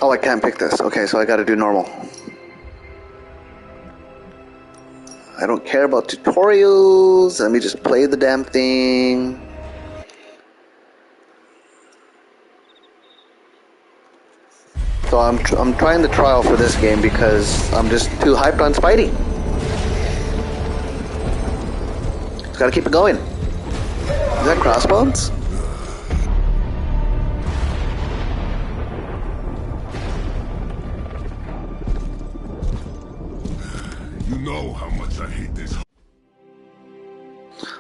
Oh, I can't pick this. Okay, so I gotta do normal. I don't care about tutorials. Let me just play the damn thing. So I'm trying the trial for this game because I'm just too hyped on Spidey. Just gotta keep it going. Is that Crossbones? You know how much I hate this.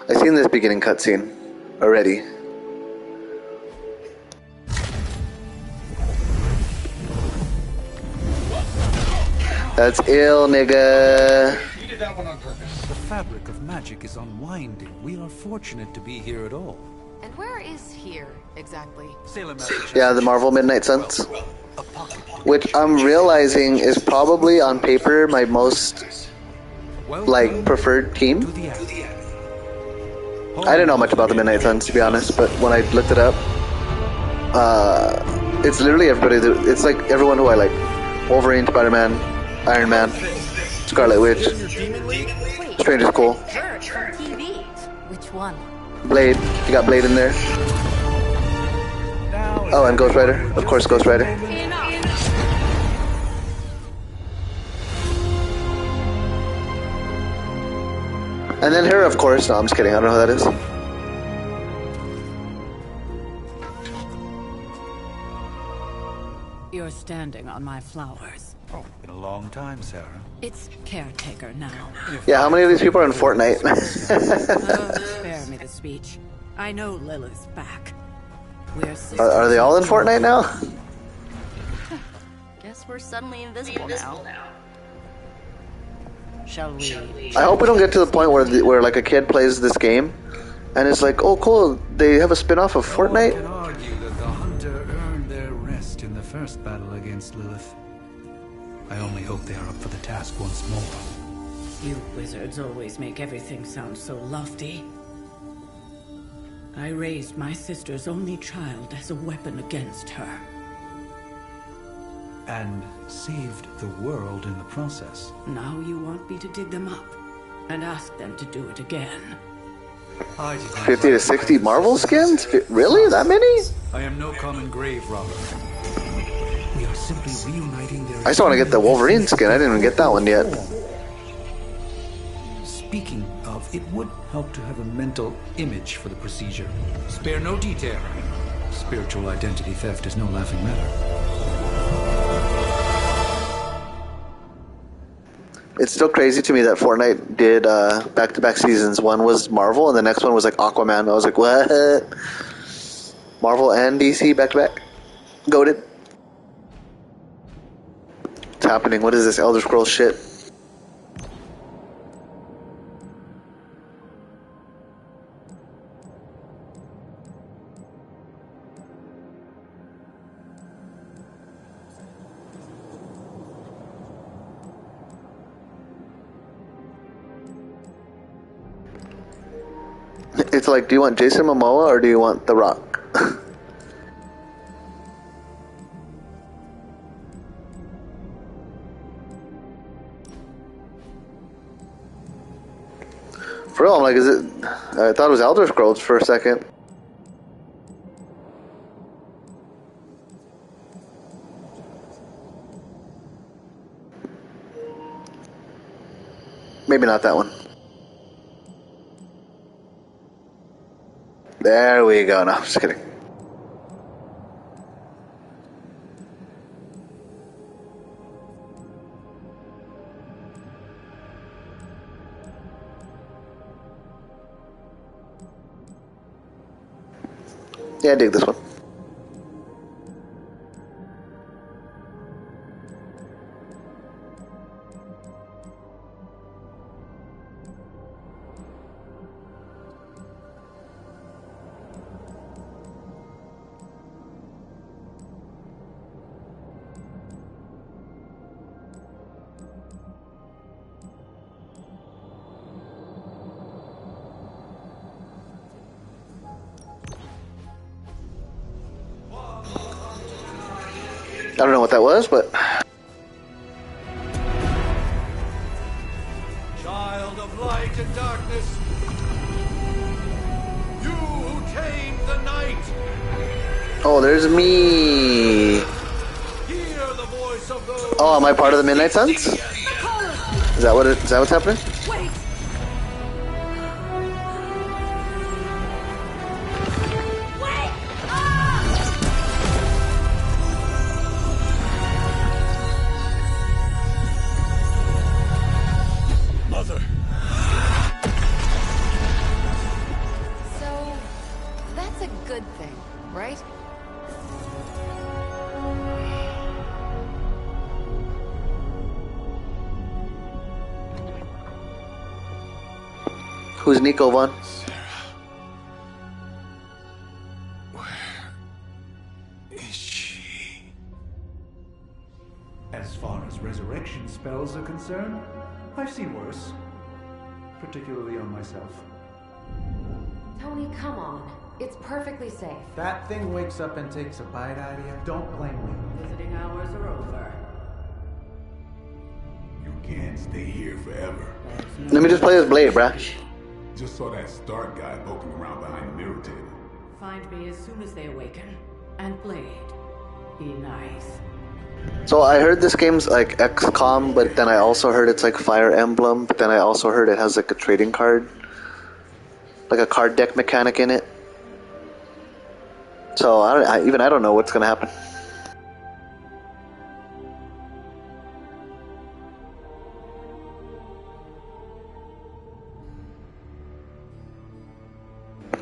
I seen this beginning cutscene already. That's ill, nigga. You did that one on purpose. The fabric of magic is unwinding. We are fortunate to be here at all. And where is here, exactly? Salem, Massachusetts. Yeah, the Marvel Midnight Suns. Which I'm realizing is probably on paper my most like preferred team. I didn't know much about the Midnight Suns, to be honest, but when I looked it up, it's literally everybody. It's like everyone who I like: Wolverine, Spider-Man, Iron Man, Scarlet Witch, Strange is cool. Which one? Blade, you got Blade in there. Oh, and Ghost Rider, of course, Ghost Rider. And then her, of course. No, I'm just kidding. I don't know who that is. You're standing on my flowers. Oh, been a long time, Sarah. It's caretaker now. Yeah, how many of these people are in Fortnite? Spare me the speech. I know Lilith's back. We're Are they all in Fortnite now? Guess we're suddenly invisible now. Shall we? I hope we don't get to the point where like a kid plays this game, and it's like, oh cool, they have a spin-off of No one can Fortnite. argue that the Hunter earned their rest in the first battle against Lilith. I only hope they are up for the task once more. You wizards always make everything sound so lofty. I raised my sister's only child as a weapon against her. And saved the world in the process. Now you want me to dig them up and ask them to do it again. 50 to 60 Marvel skins? Really? That many? I am no common grave robber. We are simply reuniting their... I just want to get the Wolverine skin. I didn't even get that one yet. Speaking of, it would help to have a mental image for the procedure. Spare no detail. Spiritual identity theft is no laughing matter. It's still crazy to me that Fortnite did back-to-back seasons. One was Marvel, and the next one was like Aquaman. I was like, what? Marvel and DC back-to-back? Goated. What's happening? What is this Elder Scrolls shit? It's like, do you want Jason Momoa or do you want The Rock? For real, I'm like, is it... I thought it was Elder Scrolls for a second. Maybe not that one. There we go. No, I'm just kidding. Yeah, I dig this one. I don't know what that was, but Child of light and darkness, you who tamed the night, oh, there's me. hear the voice of those. Oh, am I part of the Midnight Suns? Is that what? Is that what's happening? Wait! Wait! Ah! Mother. So, that's a good thing, right? Who's Nico Vaughn? Is she? As far as resurrection spells are concerned, I've seen worse. Particularly on myself. Tony, come on. It's perfectly safe. That thing wakes up and takes a bite out of you. Don't blame me. Visiting hours are over. You can't stay here forever. Let me just play as Blade, bruh. Just saw that Stark guy poking around behind the mirror table. Find me as soon as they awaken. And Blade, be nice. So I heard this game's like XCOM, but then I also heard it's like Fire Emblem, but then I also heard it has like a trading card, like a card deck mechanic in it. So I don't know what's gonna happen.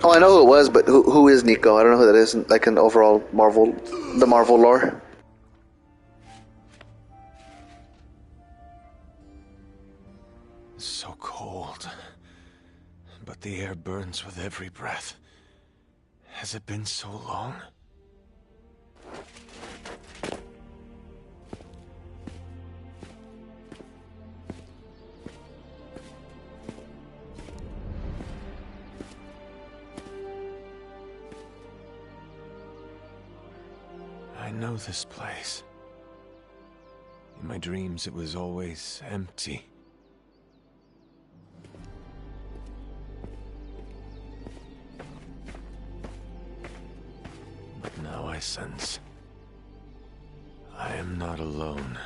Oh, I know who it was, but who is Nico? I don't know who that is, like in overall the Marvel lore. So cold, but the air burns with every breath. Has it been so long? I know this place. In my dreams, it was always empty. But now I sense I am not alone.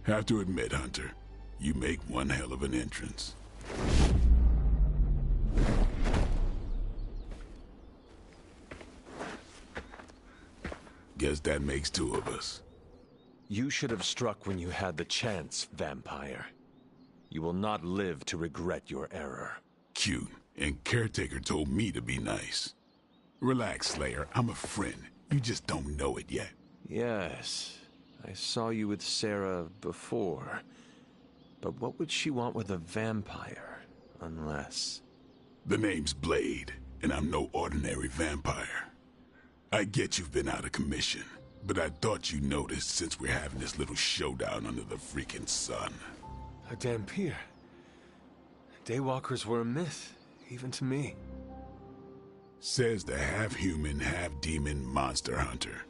Have to admit, Hunter, you make one hell of an entrance. Guess that makes two of us. You should have struck when you had the chance, vampire. You will not live to regret your error. Cute, and Caretaker told me to be nice. Relax, Slayer, I'm a friend. You just don't know it yet. Yes, I saw you with Sarah before. But what would she want with a vampire, unless... The name's Blade, and I'm no ordinary vampire. I get you've been out of commission, but I thought you noticed since we're having this little showdown under the freaking sun. A Dhampir. Daywalkers were a myth, even to me. Says the half-human, half-demon monster hunter.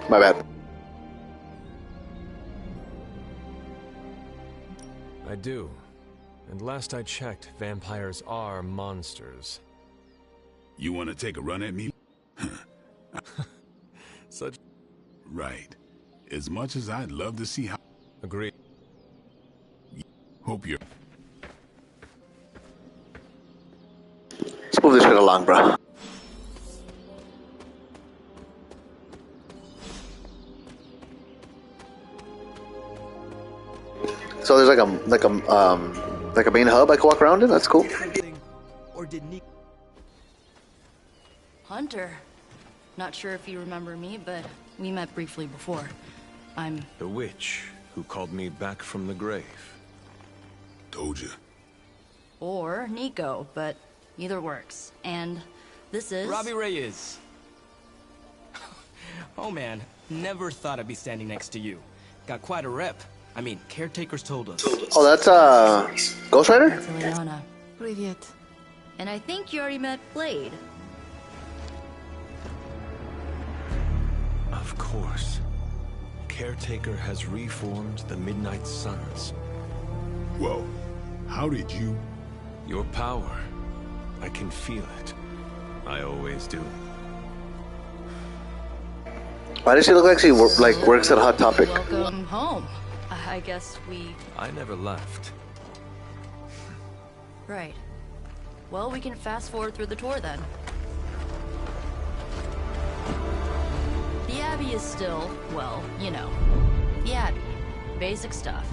My bad. I do. And last I checked, vampires are monsters. You want to take a run at me? Such... Right. As much as I'd love to see how... Agreed. Hope you're... Let's move this shit along, bro. So there's like a main hub I can walk around in. That's cool. Or did Nick... Hunter. Not sure if you remember me, but we met briefly before. I'm... The witch who called me back from the grave. Told you. Or Nico, but Either works. And this is... Robbie Reyes. Oh man, never thought I'd be standing next to you. Got quite a rep. I mean, caretakers told us. Oh, that's Ghost Rider? That's Ileana. Привет. And I think you already met Blade. Of course. Caretaker has reformed the Midnight Suns. Whoa. How did you... Your power. I can feel it. I always do. Why does she look like she works at Hot Topic? Welcome home. I guess we... I never left. Right. Well, we can fast forward through the tour then. The Abbey is still, well, you know, the Abbey. Basic stuff.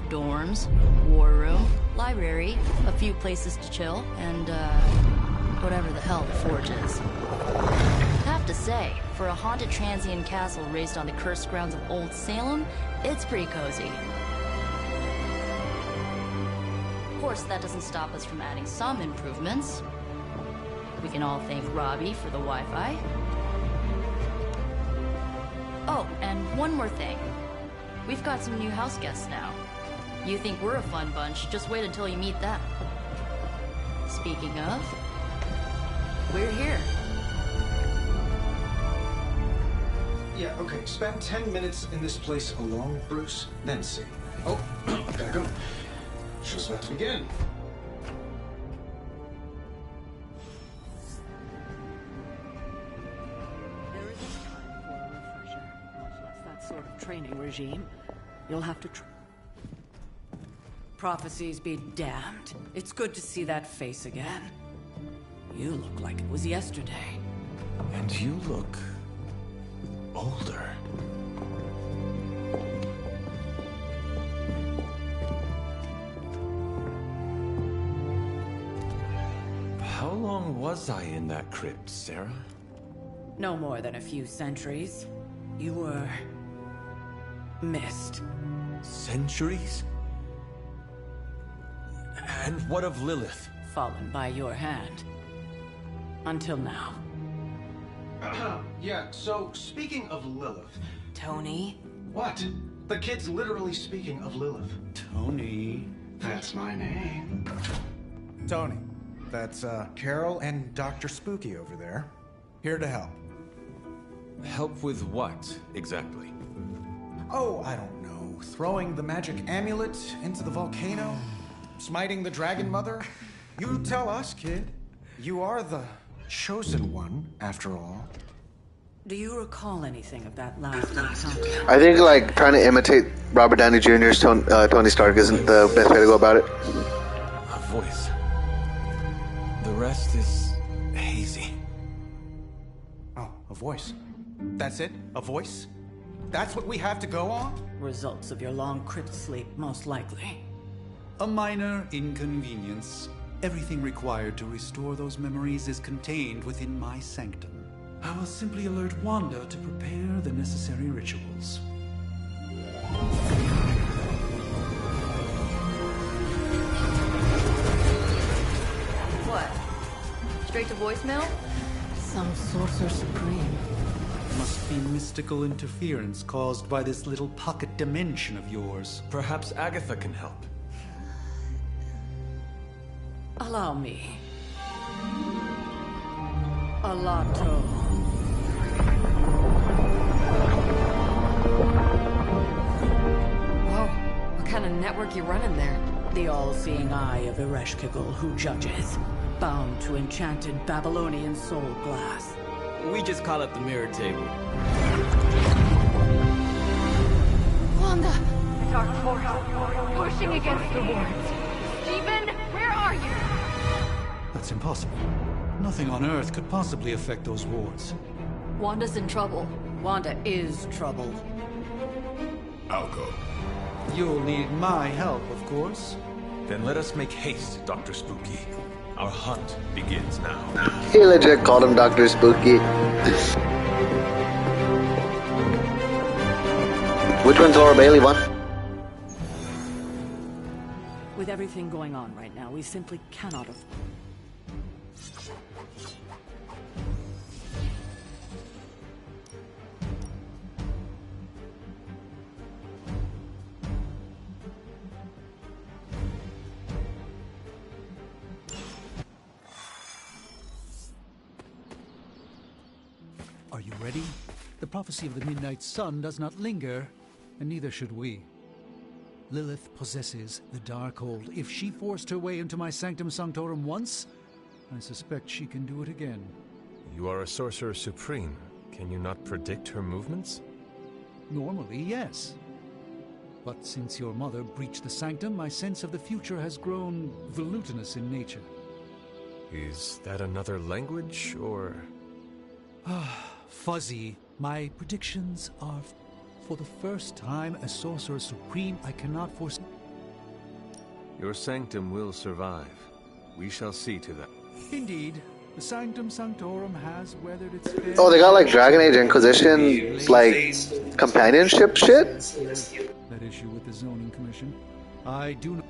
Dorms, war room, library, a few places to chill, and, whatever the hell the Forge is. Have to say, for a haunted transient castle raised on the cursed grounds of Old Salem, it's pretty cozy. Of course, that doesn't stop us from adding some improvements. We can all thank Robbie for the Wi-Fi. Oh, and one more thing. We've got some new house guests now. You think we're a fun bunch, just wait until you meet them. Speaking of, we're here. Yeah, okay. Spend 10 minutes in this place alone, Bruce, then see. Oh, gotta go. Show's about to begin. There isn't time for a refresher, much less that sort of training regime. You'll have to Prophecies be damned. It's good to see that face again. You look like it was yesterday. And you look... older. How long was I in that crypt, Sarah? No more than a few centuries. You were... missed. Centuries? And what of Lilith? Fallen by your hand. Until now. Yeah, so speaking of Lilith... Tony? What? The kid's literally speaking of Lilith. Tony. That's my name. Tony. That's Carol and Dr. Spooky over there. Here to help. Help with what, exactly? Oh, I don't know. Throwing the magic amulet into the volcano? Smiting the Dragon Mother? You tell us, kid. You are the chosen one, after all. Do you recall anything of that last encounter? I think like trying to imitate Robert Downey Jr.'s Tony Stark isn't the best way to go about it. A voice. The rest is hazy. Oh, a voice. That's it? A voice? That's what we have to go on? Results of your long crypt sleep, most likely. A minor inconvenience. Everything required to restore those memories is contained within my sanctum. I will simply alert Wanda to prepare the necessary rituals. What? Straight to voicemail? Some sorcerer supreme. Must be mystical interference caused by this little pocket dimension of yours. Perhaps Agatha can help. Allow me. Alato. Whoa, what kind of network you running there? The all-seeing eye of Ereshkigal who judges. Bound to enchanted Babylonian soul glass. We just call it the mirror table. Wanda! Dark portal, pushing against the wards. Stephen, where are you? That's impossible. Nothing on Earth could possibly affect those wards. Wanda's in trouble. Wanda is troubled. I'll go. You'll need my help, of course. Then let us make haste, Dr. Spooky. Our hunt begins now. He legit called him Dr. Spooky. Which one's Laura Bailey one? With everything going on right now, we simply cannot afford. Are you ready? The prophecy of the Midnight Sun does not linger, and neither should we. Lilith possesses the Darkhold. If she forced her way into my Sanctum Sanctorum once, I suspect she can do it again. You are a Sorcerer Supreme. Can you not predict her movements? Normally, yes. But since your mother breached the Sanctum, my sense of the future has grown volutinous in nature. Is that another language, or...? Fuzzy. My predictions are, for the first time, as Sorcerer Supreme, I cannot foresee. Your Sanctum will survive. We shall see to that. Indeed. The Sanctum Sanctorum has weathered its fair... Oh, they got like Dragon Age Inquisition, like companionship shit? That issue with the Zoning Commission. I do not...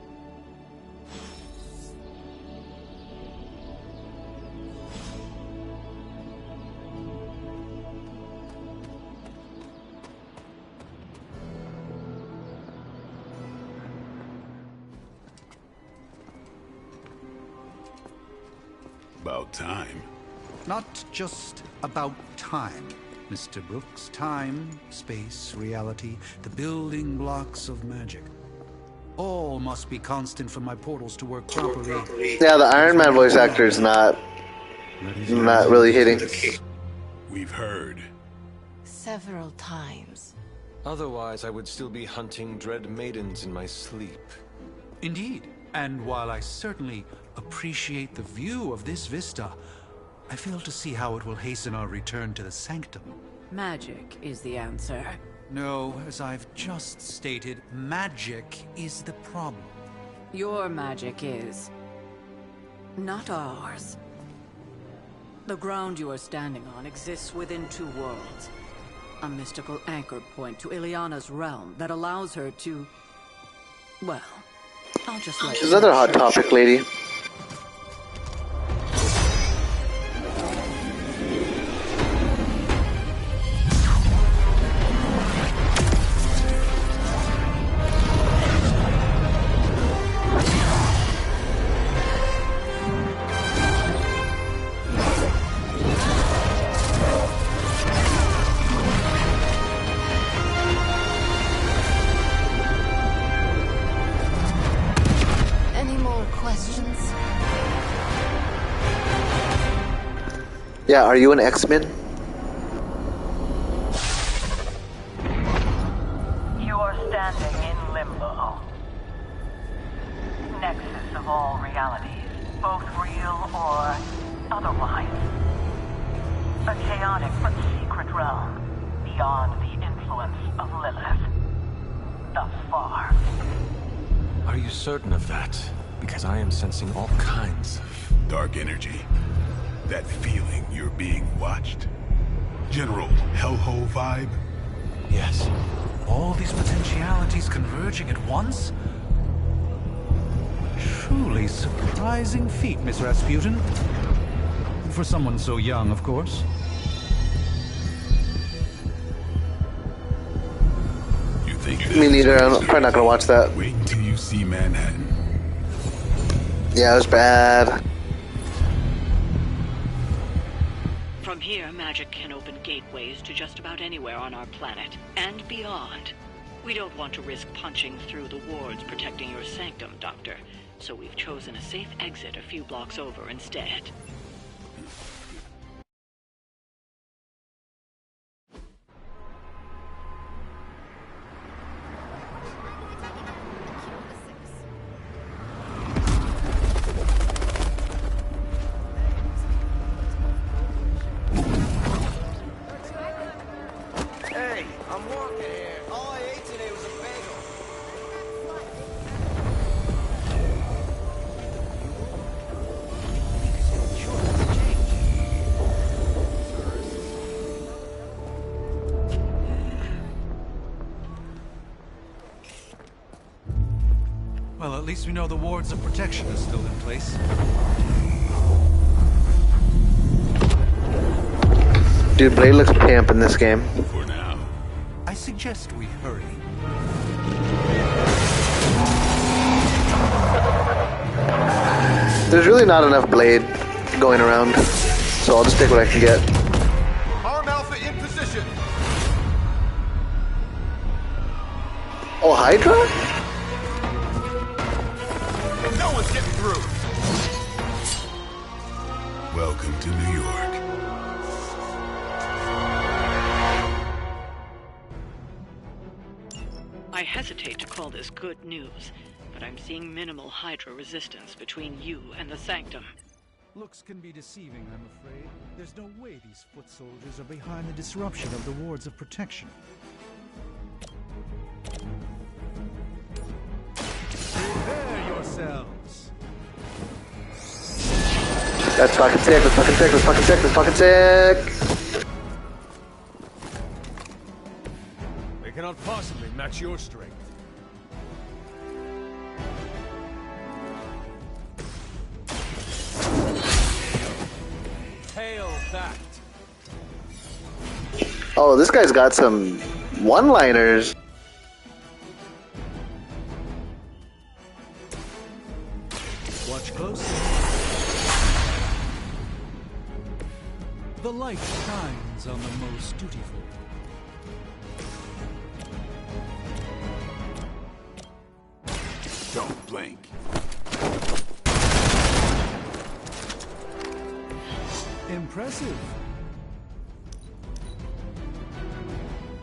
About time. Not just about time, Mr. Brooks. Time, space, reality, the building blocks of magic. All must be constant for my portals to work properly. Yeah, the Iron Man voice actor is not really hitting. We've heard. Several times. Otherwise, I would still be hunting dread maidens in my sleep. Indeed. And while I certainly appreciate the view of this vista, I fail to see how it will hasten our return to the Sanctum. Magic is the answer. No, as I've just stated, magic is the problem. Your magic is... not ours. The ground you are standing on exists within two worlds. A mystical anchor point to Ileana's realm that allows her to... well, I'll just let you... Another hot topic, lady. Yeah, are you an X-Men? You are standing in limbo. Nexus of all realities, both real or otherwise. A chaotic but secret realm, beyond the influence of Lilith. Thus far. Are you certain of that? Because I am sensing all kinds of... dark energy. That feeling you're being watched? General hellhole vibe? Yes. All these potentialities converging at once? Truly surprising feat, Miss Rasputin. For someone so young, of course. You think... Me neither, I'm probably not gonna watch that. Wait until you see Manhattan. Yeah, it was bad. From here, magic can open gateways to just about anywhere on our planet, and beyond. We don't want to risk punching through the wards protecting your sanctum, Doctor, so we've chosen a safe exit a few blocks over instead. Well, at least we know the wards of protection are still in place. Dude, Blade looks pimp in this game. For now. I suggest we hurry. There's really not enough Blade going around, so I'll just take what I can get. Arm Alpha in position. Oh, Hydra? No one's getting through. Welcome to New York. I hesitate to call this good news, but I'm seeing minimal Hydra resistance between you and the Sanctum. Looks can be deceiving, I'm afraid. There's no way these foot soldiers are behind the disruption of the wards of protection. Prepare yourselves. That's fucking sick, that's fucking sick, that's fucking sick, that's fucking sick! They cannot possibly match your strength. Hail that! Oh, this guy's got some one-liners. Watch closely. The light shines on the most dutiful. Don't blink. Impressive.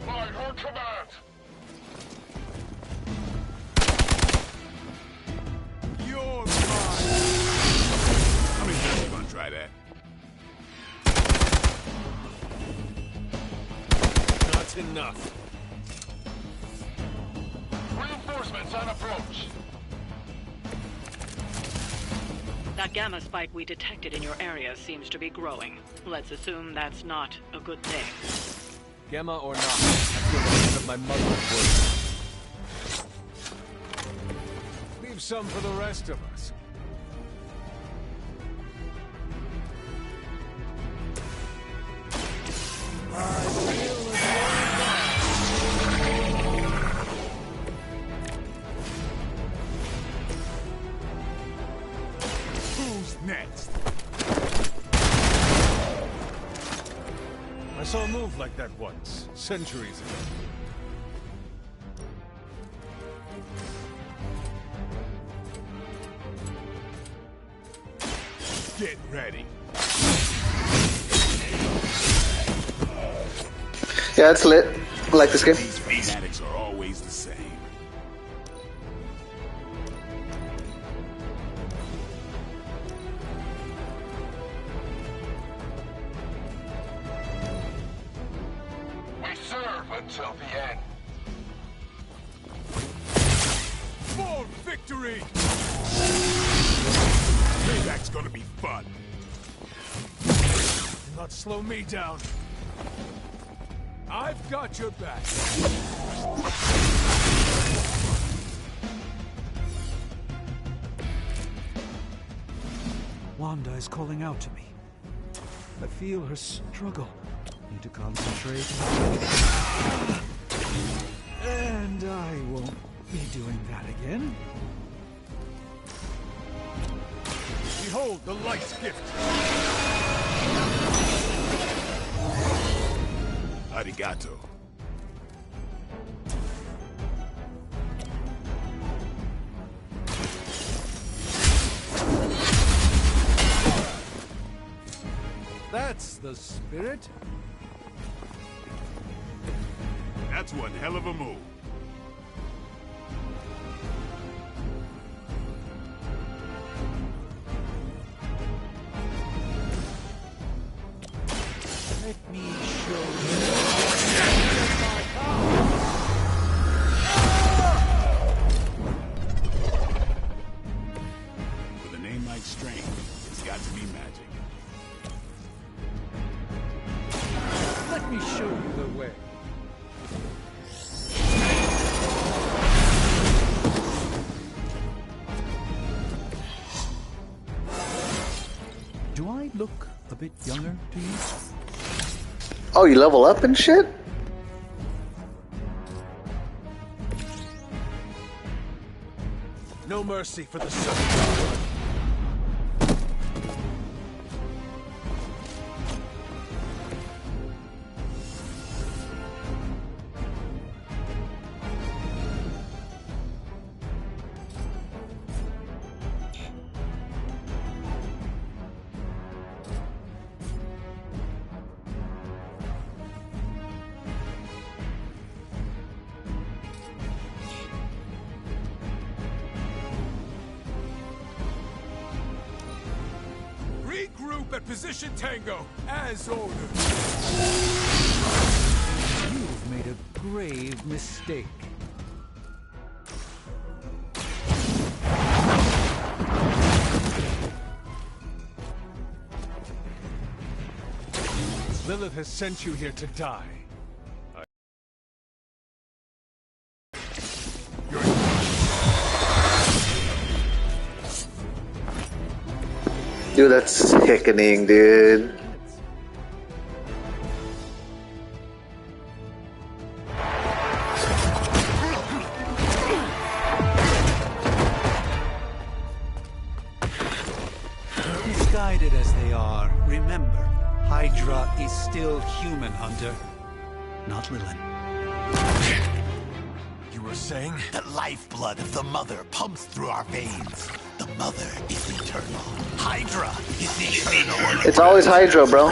By her command. You're mine. How many times you gonna try that? Not enough. Reinforcements on approach. That gamma spike we detected in your area seems to be growing. Let's assume that's not a good thing. Gamma or not, I feel the hand of my mother at work. Leave some for the rest of us. Who's next? I saw a move like that once, centuries ago. Get ready. Yeah, it's lit. I like this game. These fanatics are always the same. We serve until the end. For victory! Payback's gonna be fun. Do not slow me down. I've got your back. Wanda is calling out to me. I feel her struggle. Need to concentrate. And I won't be doing that again. Behold the light's gift. Arigato. That's the spirit. That's one hell of a move. Let me show you. With a name like Strange, it's got to be magic. Let me show you the way. Do I look a bit younger to you? Oh, you level up and shit? No mercy for the servant. Regroup at position Tango, as ordered. You've made a grave mistake. Lilith has sent you here to die. Dude, that's sickening, dude. Misguided as they are, remember, Hydra is still human, Hunter. Not Lilith. You were saying? The lifeblood of the Mother pumps through our veins. The Mother is eternal. Hydra is eternal. It's always Hydra, bro.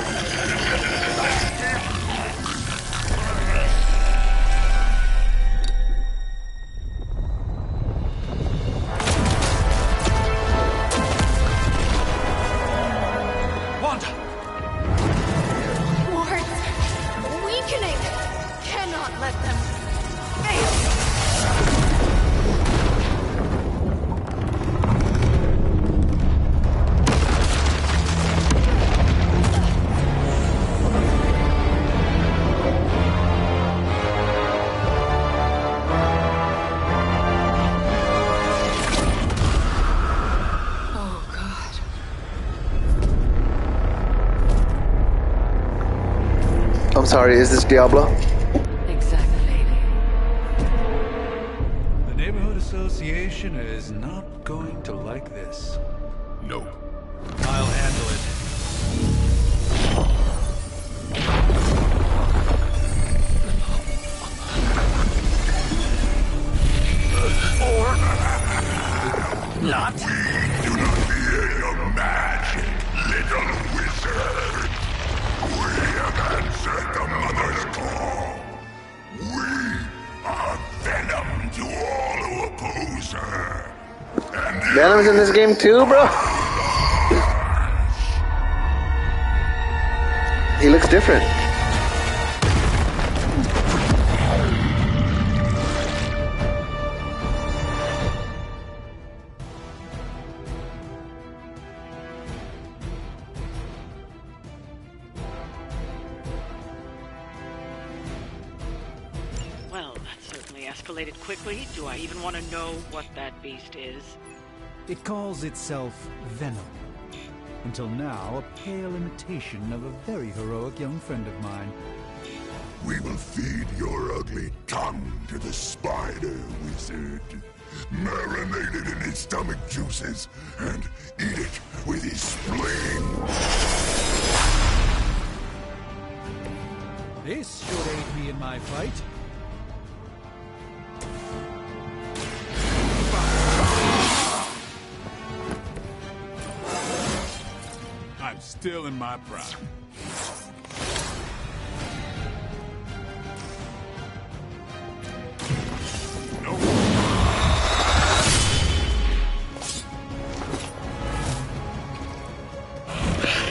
Wanda! Wards! Weakening! Cannot let them fail! I'm sorry, is this Diablo? Exactly. The Neighborhood Association is not going to like this. No. I'll handle it. Not. Do not fear your magic, little wizard. We have answered the Mother's call. We are Venom to all who oppose her. And Venom's in this game too, bro? He looks different. Well, that certainly escalated quickly. Do I even want to know what that beast is? It calls itself Venom. Until now, a pale imitation of a very heroic young friend of mine. we will feed your ugly tongue to the spider wizard. Marinated in his stomach juices and eat it with his spleen. This should aid me in my fight. I'm still in my prime.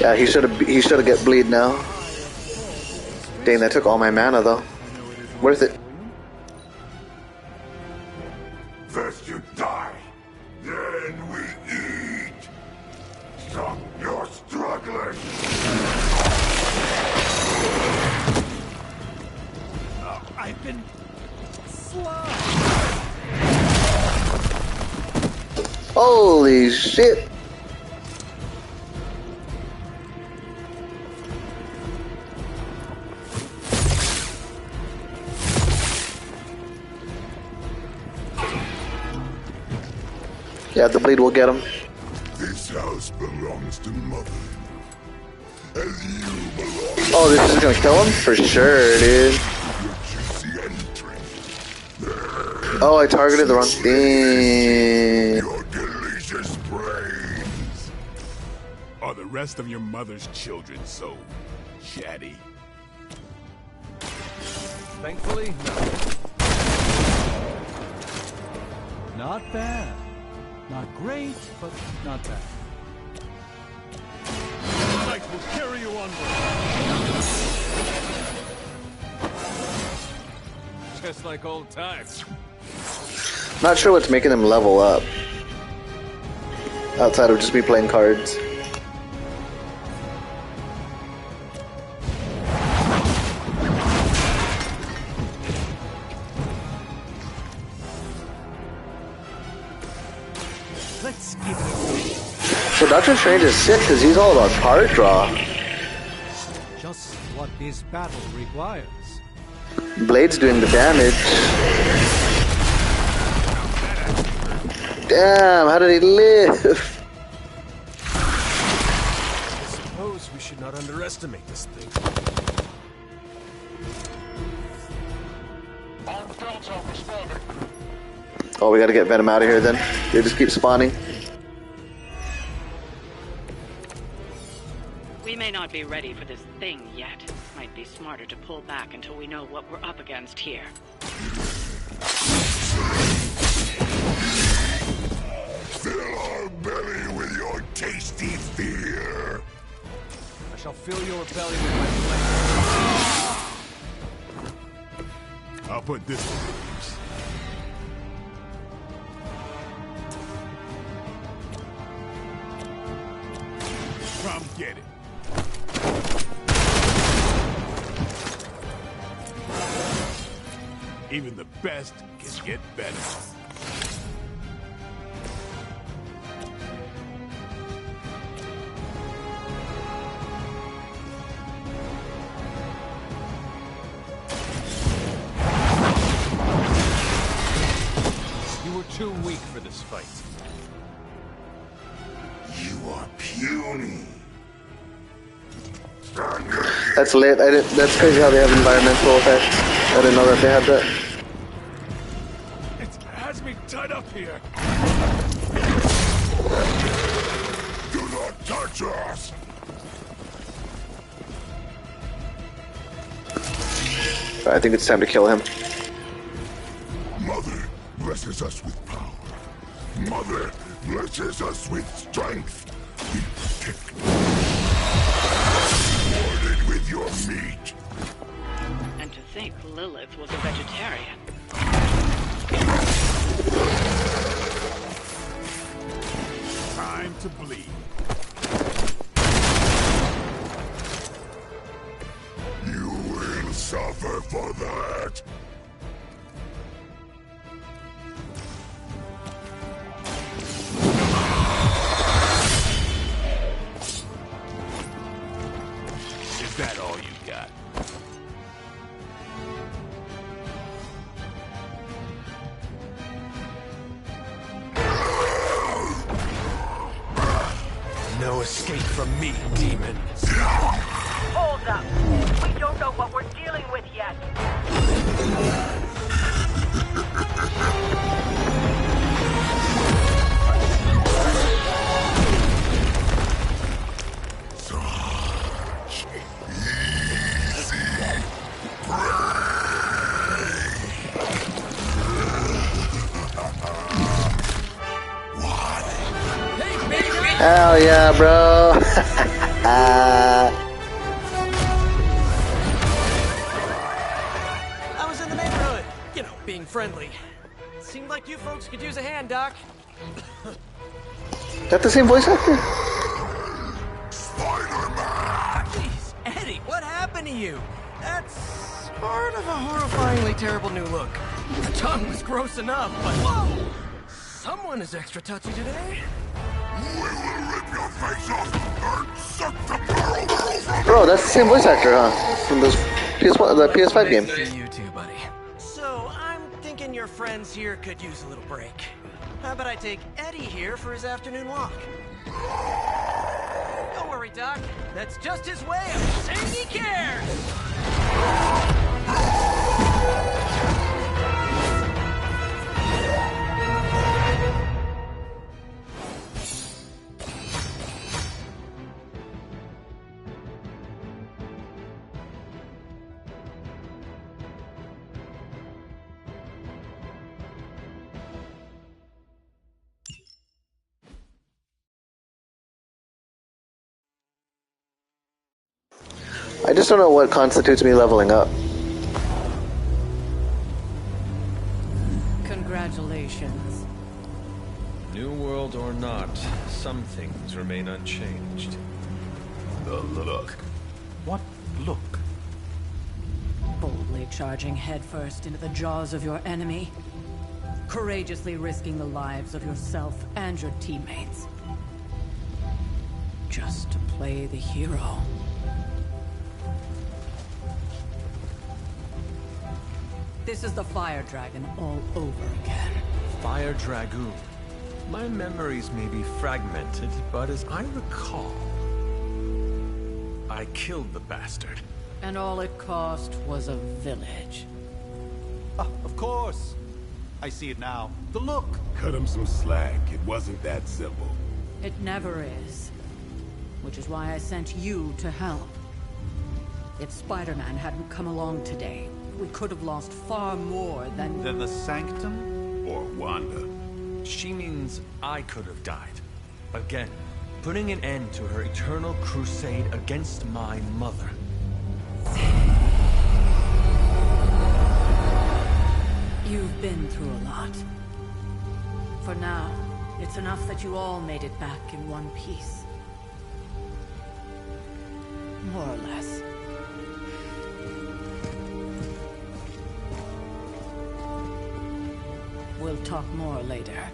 Yeah, he should have get bleed now. Dang, that took all my mana though. Worth it. First you die, then we eat. Stop your struggling. I've been slaughtered. Holy shit! Yeah, the blade will get him. This house belongs to Mother. As you belong. Oh, this is gonna kill him? For sure, dude. Oh, I targeted the wrong thing. Your delicious brains. Are the rest of your mother's children so chatty? Thankfully, no. Not bad. Not great, but not bad. Light will carry you onward. Just like old times. Not sure what's making them level up. Outside of just me playing cards. Let's give it. So Doctor Strange is sick because he's all about card draw. Just what this battle requires. Blade's doing the damage. Damn, how did he live? I suppose we should not underestimate this thing. Oh, we gotta get Venom out of here then. They just keep spawning. We may not be ready for this thing yet. Might be smarter to pull back until we know what we're up against here. Fill our belly with your tasty fear. I shall fill your belly with my flesh. I'll put this to use. Come get it. Even the best can get better. You were too weak for this fight. You are puny. That's lit. That's crazy how they have environmental effects. I didn't know that they had that. It has me tied up here. Do not touch us. I think it's time to kill him. Mother blesses us with power. Mother blesses us with strength. We protect. Rewarded with your meat. And to think Lilith was a vegetarian. Time to bleed. You will suffer for that. Is that all you got? No escape from me, demon. Hold up. We don't know what we're dealing with yet. Hell yeah, bro. I was in the neighborhood, you know, being friendly. Seemed like you folks could use a hand, Doc. That the same voice actor? Jeez, Eddie, what happened to you? That's sort of a horrifyingly terrible new look. The tongue was gross enough, but whoa! Someone is extra touchy today. We will rip your face off and suck the marrow from Bro, that's the same voice actor, huh? From those PS1, the PS5 game. Nice to see you too, buddy. So, I'm thinking your friends here could use a little break. How about I take Eddie Eddie here for his afternoon walk. Don't worry, Doc. That's just his way of saying he cares! I just don't know what constitutes me leveling up. Congratulations. New world or not, some things remain unchanged. The look. What look? Boldly charging headfirst into the jaws of your enemy. Courageously risking the lives of yourself and your teammates. Just to play the hero. This is the Fire Dragon all over again. Fire Dragoon. My memories may be fragmented, but as I recall, I killed the bastard. And all it cost was a village. Ah, of course. I see it now. The look. Cut him some slack. It wasn't that simple. It never is. Which is why I sent you to help. If Spider-Man hadn't come along today, we could have lost far more than the Sanctum? Or Wanda. She means I could have died. Again, putting an end to her eternal crusade against my mother. You've been through a lot. For now, it's enough that you all made it back in one piece. More or less. We'll talk more later.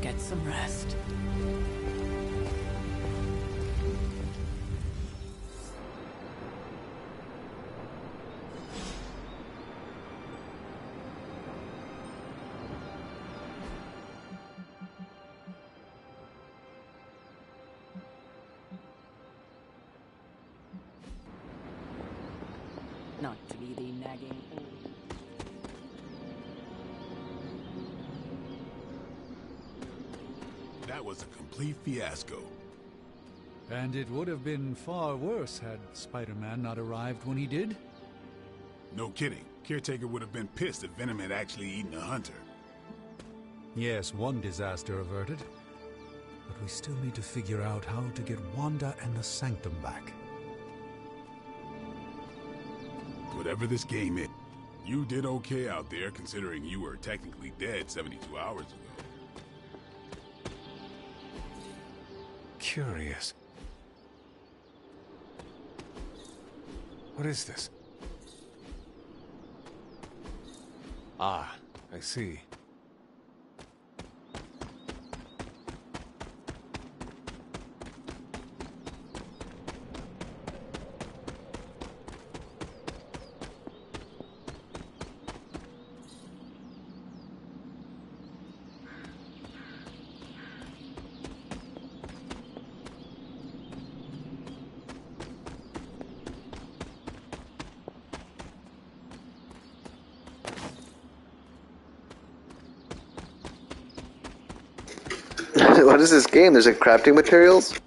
Get some rest. Not to be the nagging old... That was a complete fiasco. And it would have been far worse had Spider-Man not arrived when he did. No kidding. Caretaker would have been pissed if Venom had actually eaten a hunter. Yes, one disaster averted. But we still need to figure out how to get Wanda and the Sanctum back. Whatever this game is, you did okay out there considering you were technically dead 72 hours ago. Curious. What is this? Ah, I see. What is this game? There's like crafting materials?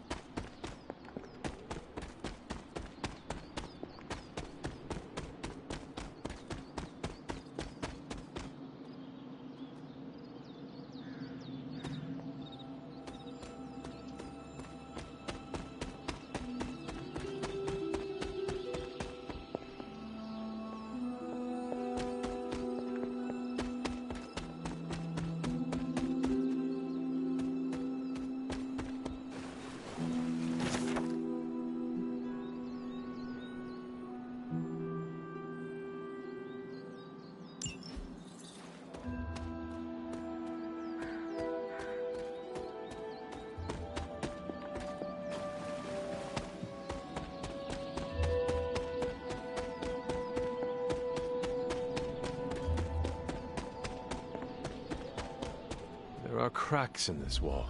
are cracks in this wall.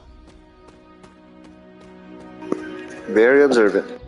Very observant.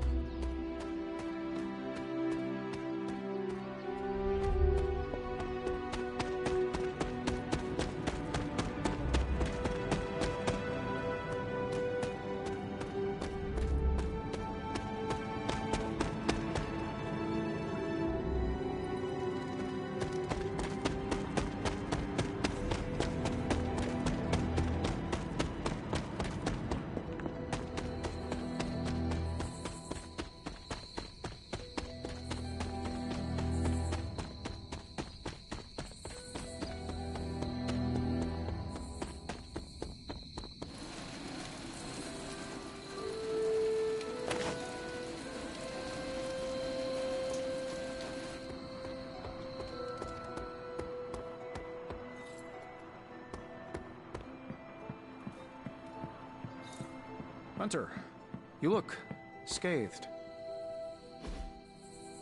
Hunter, you look scathed.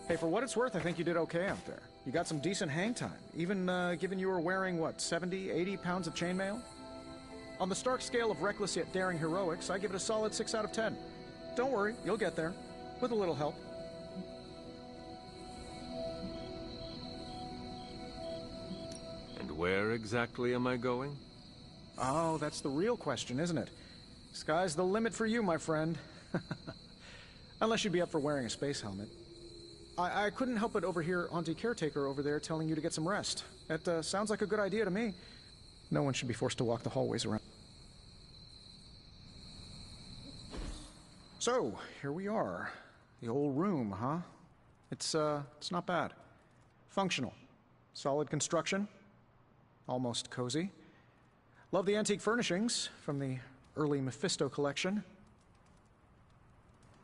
Hey, for what it's worth, I think you did okay out there. You got some decent hang time, even given you were wearing, what, 70, 80 pounds of chainmail? On the Stark scale of reckless yet daring heroics, I give it a solid 6 out of 10. Don't worry, you'll get there, with a little help. And where exactly am I going? Oh, that's the real question, isn't it? Sky's the limit for you, my friend. Unless you'd be up for wearing a space helmet. I couldn't help but overhear Auntie Caretaker over there telling you to get some rest. That sounds like a good idea to me. No one should be forced to walk the hallways around. So, here we are. The old room, huh? It's not bad. Functional. Solid construction. Almost cozy. Love the antique furnishings from the early Mephisto collection.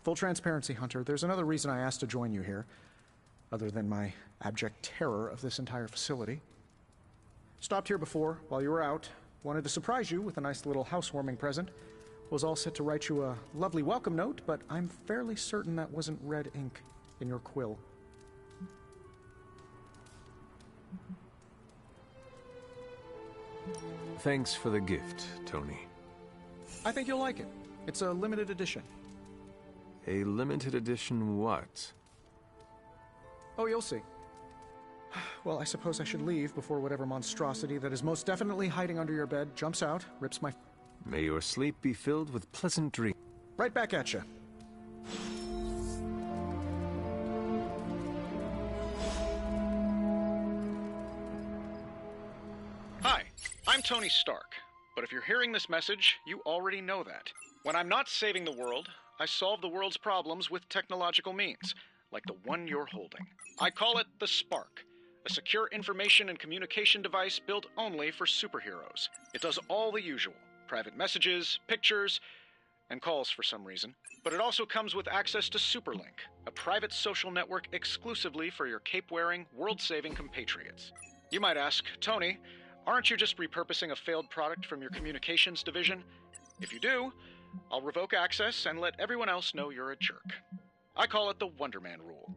Full transparency, Hunter, there's another reason I asked to join you here, other than my abject terror of this entire facility. Stopped here before, while you were out. Wanted to surprise you with a nice little housewarming present. Was all set to write you a lovely welcome note, but I'm fairly certain that wasn't red ink in your quill. Thanks for the gift, Tony. I think you'll like it. It's a limited edition. A limited edition what? Oh, you'll see. Well, I suppose I should leave before whatever monstrosity that is most definitely hiding under your bed jumps out, rips my... May your sleep be filled with pleasant dreams. Right back at you. Hi, I'm Tony Stark. But if you're hearing this message, you already know that. When I'm not saving the world, I solve the world's problems with technological means, like the one you're holding. I call it the Spark, a secure information and communication device built only for superheroes. It does all the usual, private messages, pictures, and calls for some reason. But it also comes with access to Superlink, a private social network exclusively for your cape-wearing, world-saving compatriots. You might ask, Tony, aren't you just repurposing a failed product from your communications division? If you do, I'll revoke access and let everyone else know you're a jerk. I call it the Wonder Man rule.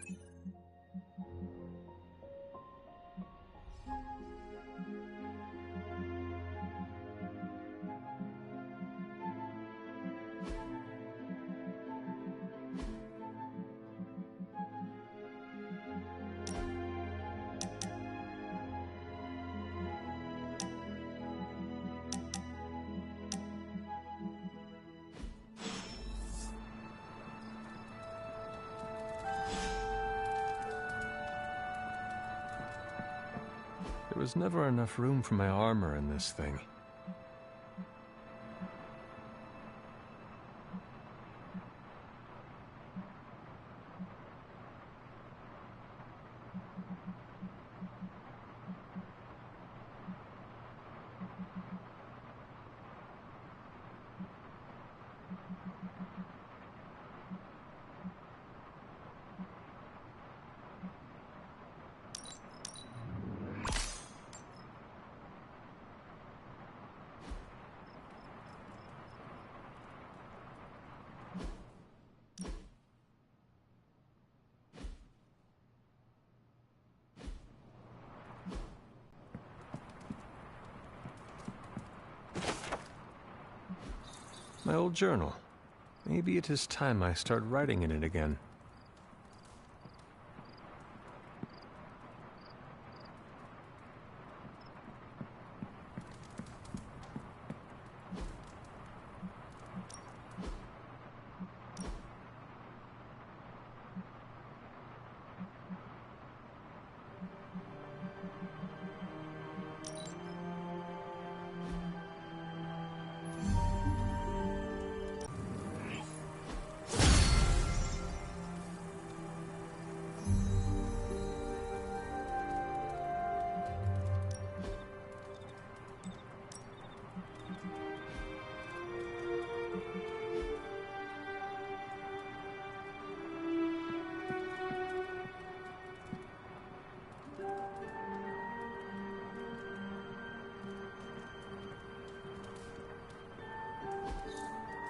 There was never enough room for my armor in this thing. old journal. Maybe it is time I start writing in it again.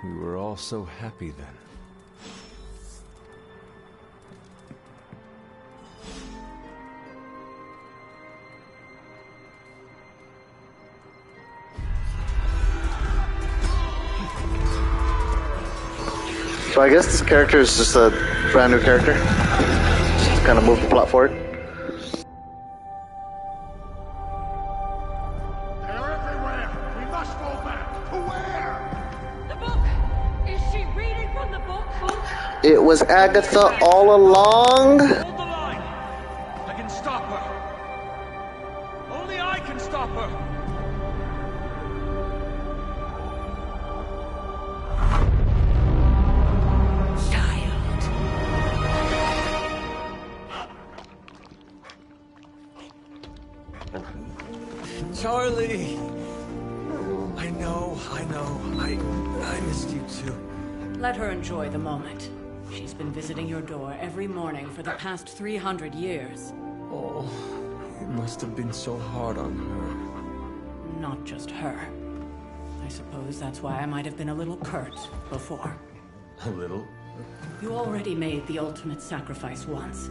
We were all so happy then. So I guess this character is just a brand new character. Just kind of move the plot forward. They're everywhere! We must go back! To where? The book! Is she reading from the book? It was Agatha all along. Hold the line! I can stop her! Only I can stop her! Charlie! I know. I missed you too. Let her enjoy the moment. She's been visiting your door every morning for the past 300 years. Oh, it must have been so hard on her. Not just her. I suppose that's why I might have been a little curt before. A little? You already made the ultimate sacrifice once.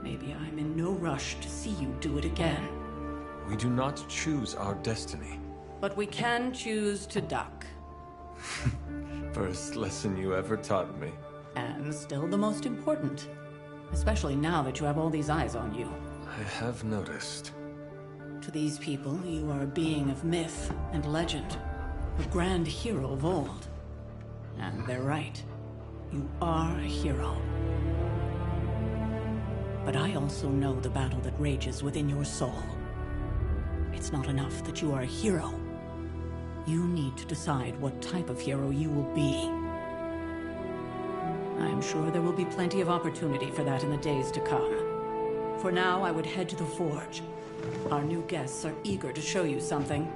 Maybe I'm in no rush to see you do it again. We do not choose our destiny. But we can choose to duck. First lesson you ever taught me. And still the most important. Especially now that you have all these eyes on you. I have noticed. To these people, you are a being of myth and legend. A grand hero of old. And they're right. You are a hero. But I also know the battle that rages within your soul. It's not enough that you are a hero. You need to decide what type of hero you will be. I'm sure there will be plenty of opportunity for that in the days to come. For now, I would head to the Forge. Our new guests are eager to show you something.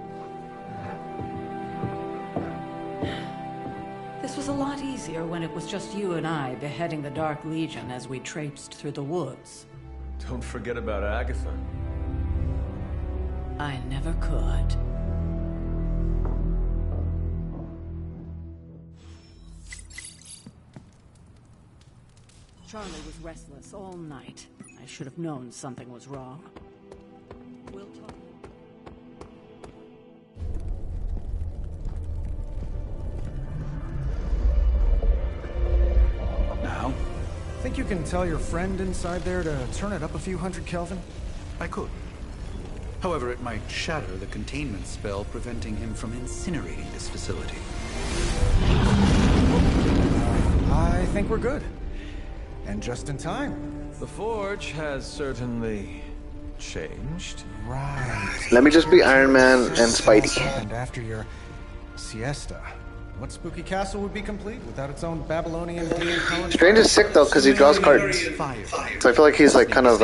This was a lot easier when it was just you and I beheading the Dark Legion as we traipsed through the woods. Don't forget about Agatha. I never could. Charlie was restless all night. I should have known something was wrong. We'll talk. Now? Think you can tell your friend inside there to turn it up a few hundred Kelvin? I could. However, it might shatter the containment spell preventing him from incinerating this facility. I think we're good. And just in time. The Forge has certainly changed. Right. Let me just be Iron Man and Spidey. And after your siesta, what spooky castle would be complete without its own Babylonian demon colony? Strange is sick though because he draws cards. So I feel like he's like kind of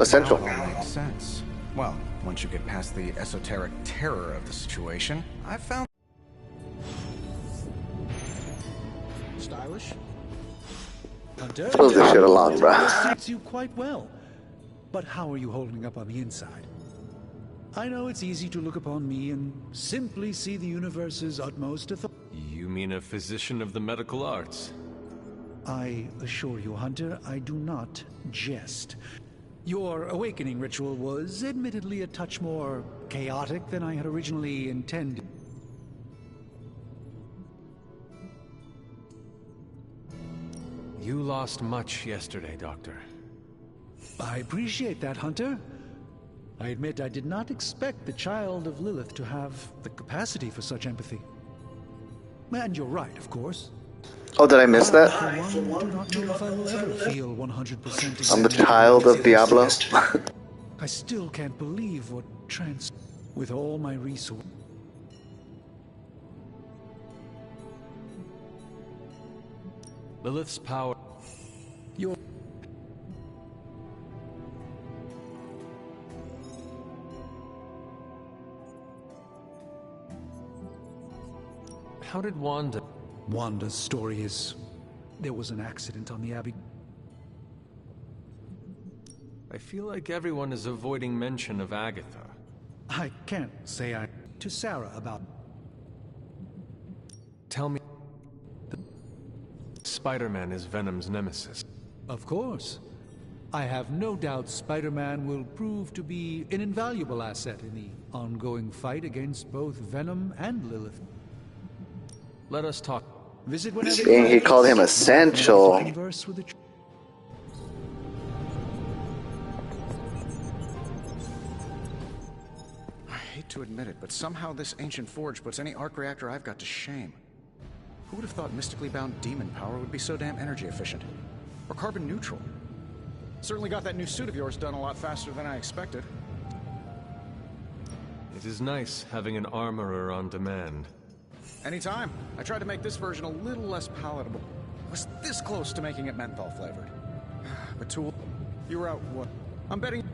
essential. Makes sense. Well, once you get past the esoteric terror of the situation, I've found Stylish? Move this shit along, bruh. Suits you quite well. But how are you holding up on the inside? I know it's easy to look upon me and simply see the universe's utmost authority. You mean a physician of the medical arts? I assure you, Hunter, I do not jest. Your awakening ritual was admittedly a touch more chaotic than I had originally intended. You lost much yesterday, Doctor. I appreciate that, Hunter. I admit I did not expect the child of Lilith to have the capacity for such empathy. And you're right, of course. Oh, did I miss that? I do not know if I will ever feel 100% I'm the child of Diablo. I still can't believe what with all my resources. Lilith's power. Your How did Wanda? Wanda's story is there was an accident on the Abbey. I feel like everyone is avoiding mention of Agatha. I can't say I to Sarah about. Tell me. Spider-Man is Venom's nemesis. Of course. I have no doubt Spider-Man will prove to be an invaluable asset in the ongoing fight against both Venom and Lilith. Let us talk. Visit whenever Dang, he called him essential. Converse with the I hate to admit it, but somehow this ancient forge puts any arc reactor I've got to shame. Who would have thought mystically bound demon power would be so damn energy efficient? Or carbon neutral? Certainly got that new suit of yours done a lot faster than I expected. It is nice having an armorer on demand. Anytime. I tried to make this version a little less palatable. I was this close to making it menthol flavored. But Tool, you were out what? I'm betting...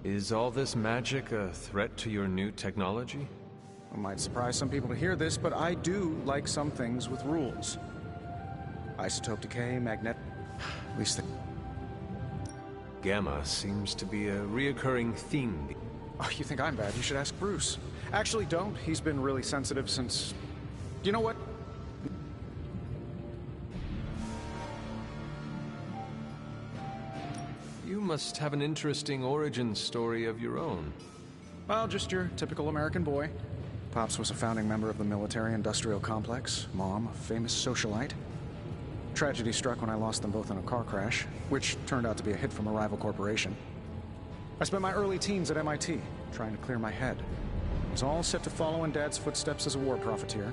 Is all this magic a threat to your new technology? It might surprise some people to hear this, but I do like some things with rules. Isotope decay, magnet... At least the... Gamma seems to be a reoccurring theme. Oh, you think I'm bad? You should ask Bruce. Actually, don't. He's been really sensitive since... You know what? You must have an interesting origin story of your own. Well, just your typical American boy. Pops was a founding member of the military-industrial complex. Mom, a famous socialite. Tragedy struck when I lost them both in a car crash, which turned out to be a hit from a rival corporation. I spent my early teens at MIT, trying to clear my head. I was all set to follow in Dad's footsteps as a war profiteer.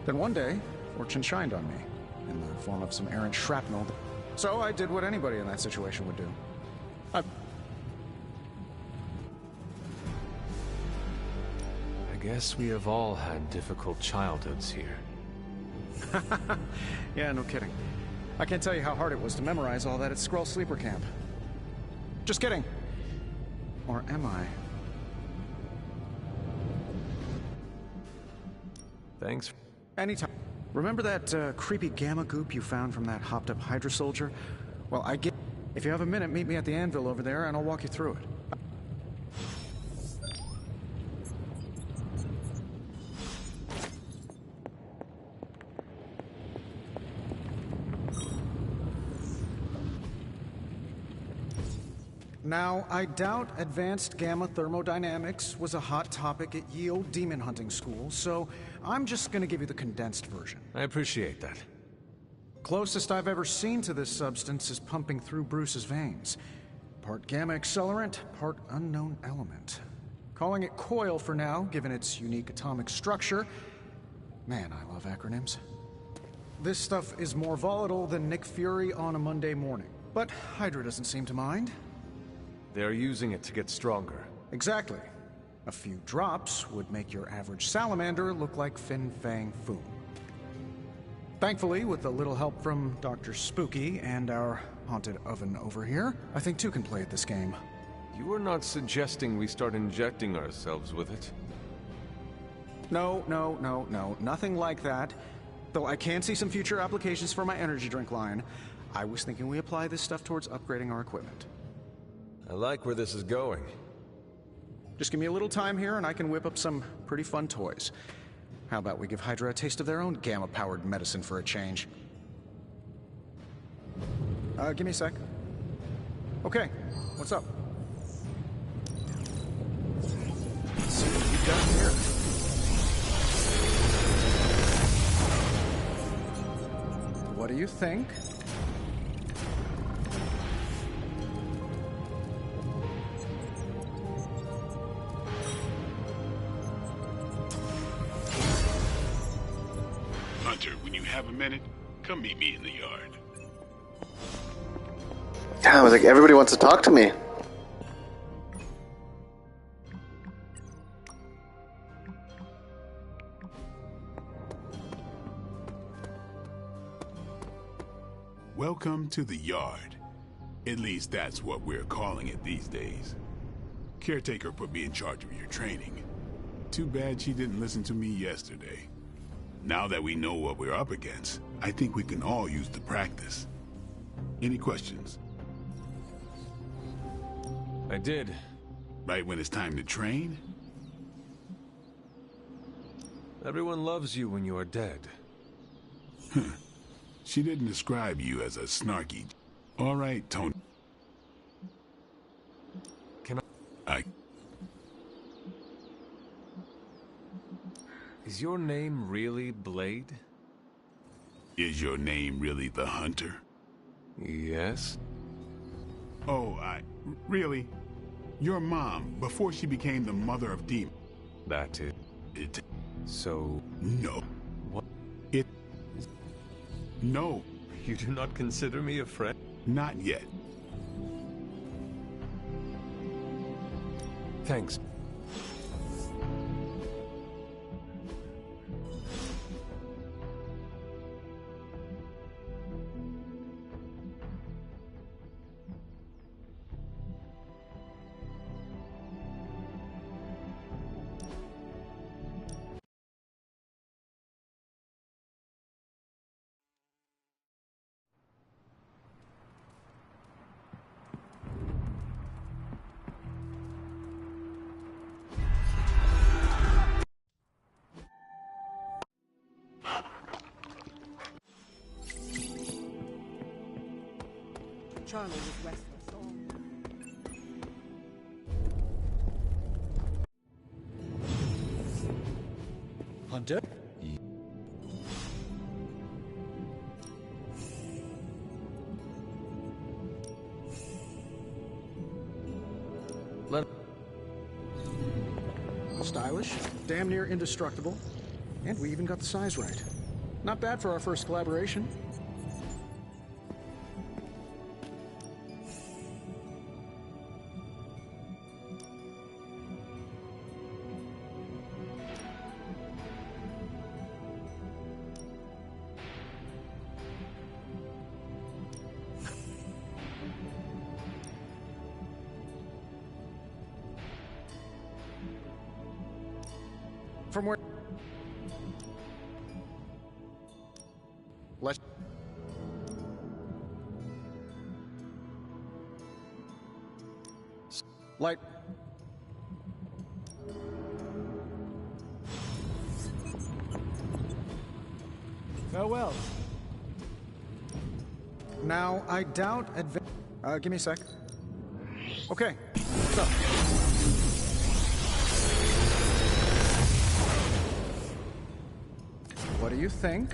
Then one day, fortune shined on me, in the form of some errant shrapnel. So I did what anybody in that situation would do. I guess we have all had difficult childhoods here. Yeah, no kidding. I can't tell you how hard it was to memorize all that at Skrull Sleeper Camp. Just kidding. Or am I? Thanks. Anytime. Remember that creepy gamma goop you found from that hopped-up Hydra soldier? Well, I get... If you have a minute, meet me at the anvil over there, and I'll walk you through it. Now, I doubt advanced gamma thermodynamics was a hot topic at Ye Olde Demon Hunting School, so I'm just gonna give you the condensed version. I appreciate that. Closest I've ever seen to this substance is pumping through Bruce's veins. Part gamma accelerant, part unknown element. Calling it Coil for now, given its unique atomic structure. Man, I love acronyms. This stuff is more volatile than Nick Fury on a Monday morning. But Hydra doesn't seem to mind. They're using it to get stronger. Exactly. A few drops would make your average salamander look like Fin Fang Foom. Thankfully, with a little help from Dr. Spooky and our haunted oven over here, I think two can play at this game. You are not suggesting we start injecting ourselves with it? No, nothing like that. Though I can see some future applications for my energy drink line. I was thinking we apply this stuff towards upgrading our equipment. I like where this is going. Just give me a little time here and I can whip up some pretty fun toys. How about we give Hydra a taste of their own gamma-powered medicine for a change? Give me a sec. Okay, what's up? Let's see what you've got here. What do you think? Hunter, when you have a minute, come meet me in the yard. Damn, I was like, everybody wants to talk to me. Welcome to the yard. At least that's what we're calling it these days. Caretaker put me in charge of your training. Too bad she didn't listen to me yesterday. Now that we know what we're up against, I think we can all use the practice. Any questions? I did. Right when it's time to train? Everyone loves you when you are dead. She didn't describe you as a snarky... All right, Tony. Can I... Is your name really Blade? Is your name really the Hunter? Yes. Oh, really? Your mom, before she became the mother of demons... That is... It... So... No. What? It... No. You do not consider me a friend? Not yet. Thanks. Charlie was restless all Hunter? Stylish, damn near indestructible, and we even got the size right. Not bad for our first collaboration. From where? Let's... Light. Farewell. Now, I doubt give me a sec. Okay, what's up? What do you think?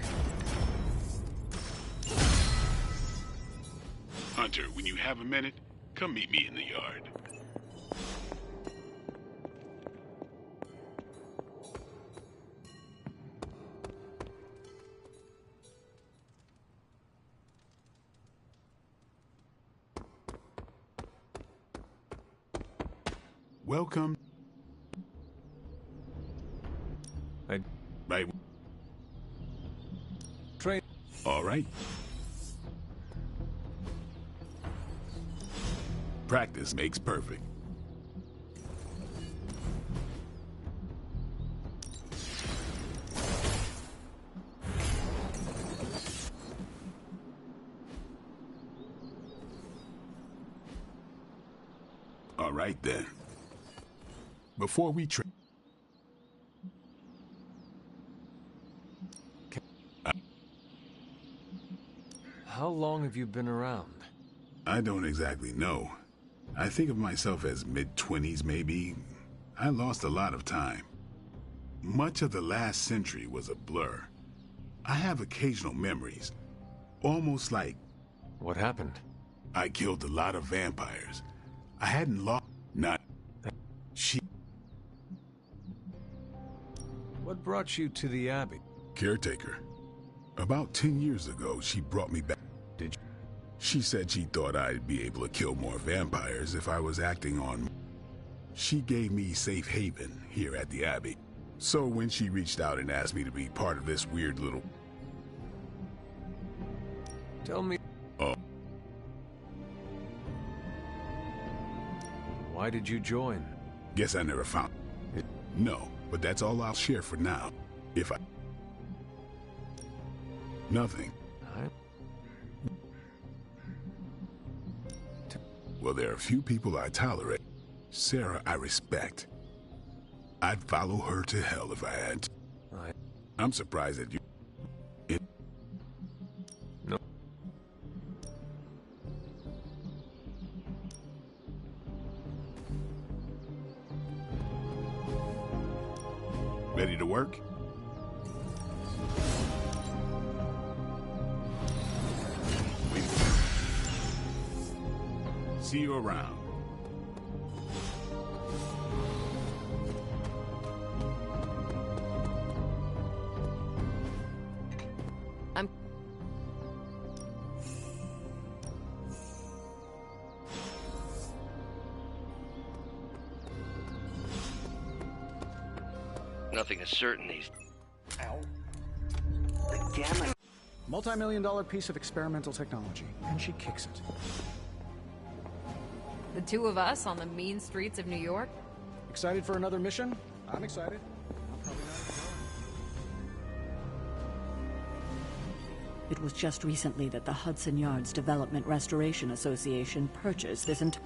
Hunter, when you have a minute, come meet me in the yard. Welcome. Right. Train. All right. Practice makes perfect. All right then. Before we train. How long have you been around? I don't exactly know. I think of myself as mid-20s, maybe. I lost a lot of time. Much of the last century was a blur. I have occasional memories. almost like... What happened? I killed a lot of vampires. I hadn't lost... Not... She... What brought you to the Abbey? Caretaker. About 10 years ago, she brought me back. Did you? She said she thought I'd be able to kill more vampires if I was acting on... She gave me safe haven here at the Abbey. So when she reached out and asked me to be part of this weird little... Tell me... Oh. Why did you join? Guess I never found it. No, but that's all I'll share for now. If I... Nothing. Well, there are a few people I tolerate. Sarah, I respect. I'd follow her to hell if I had to. I'm surprised that you... No. Ready to work? See you around. Nothing is certain these... Ow. The gamma... Multi-million-dollar piece of experimental technology, and she kicks it. The two of us on the mean streets of New York? Excited for another mission? I'm excited. It was just recently that the Hudson Yards Development Restoration Association purchased this entire...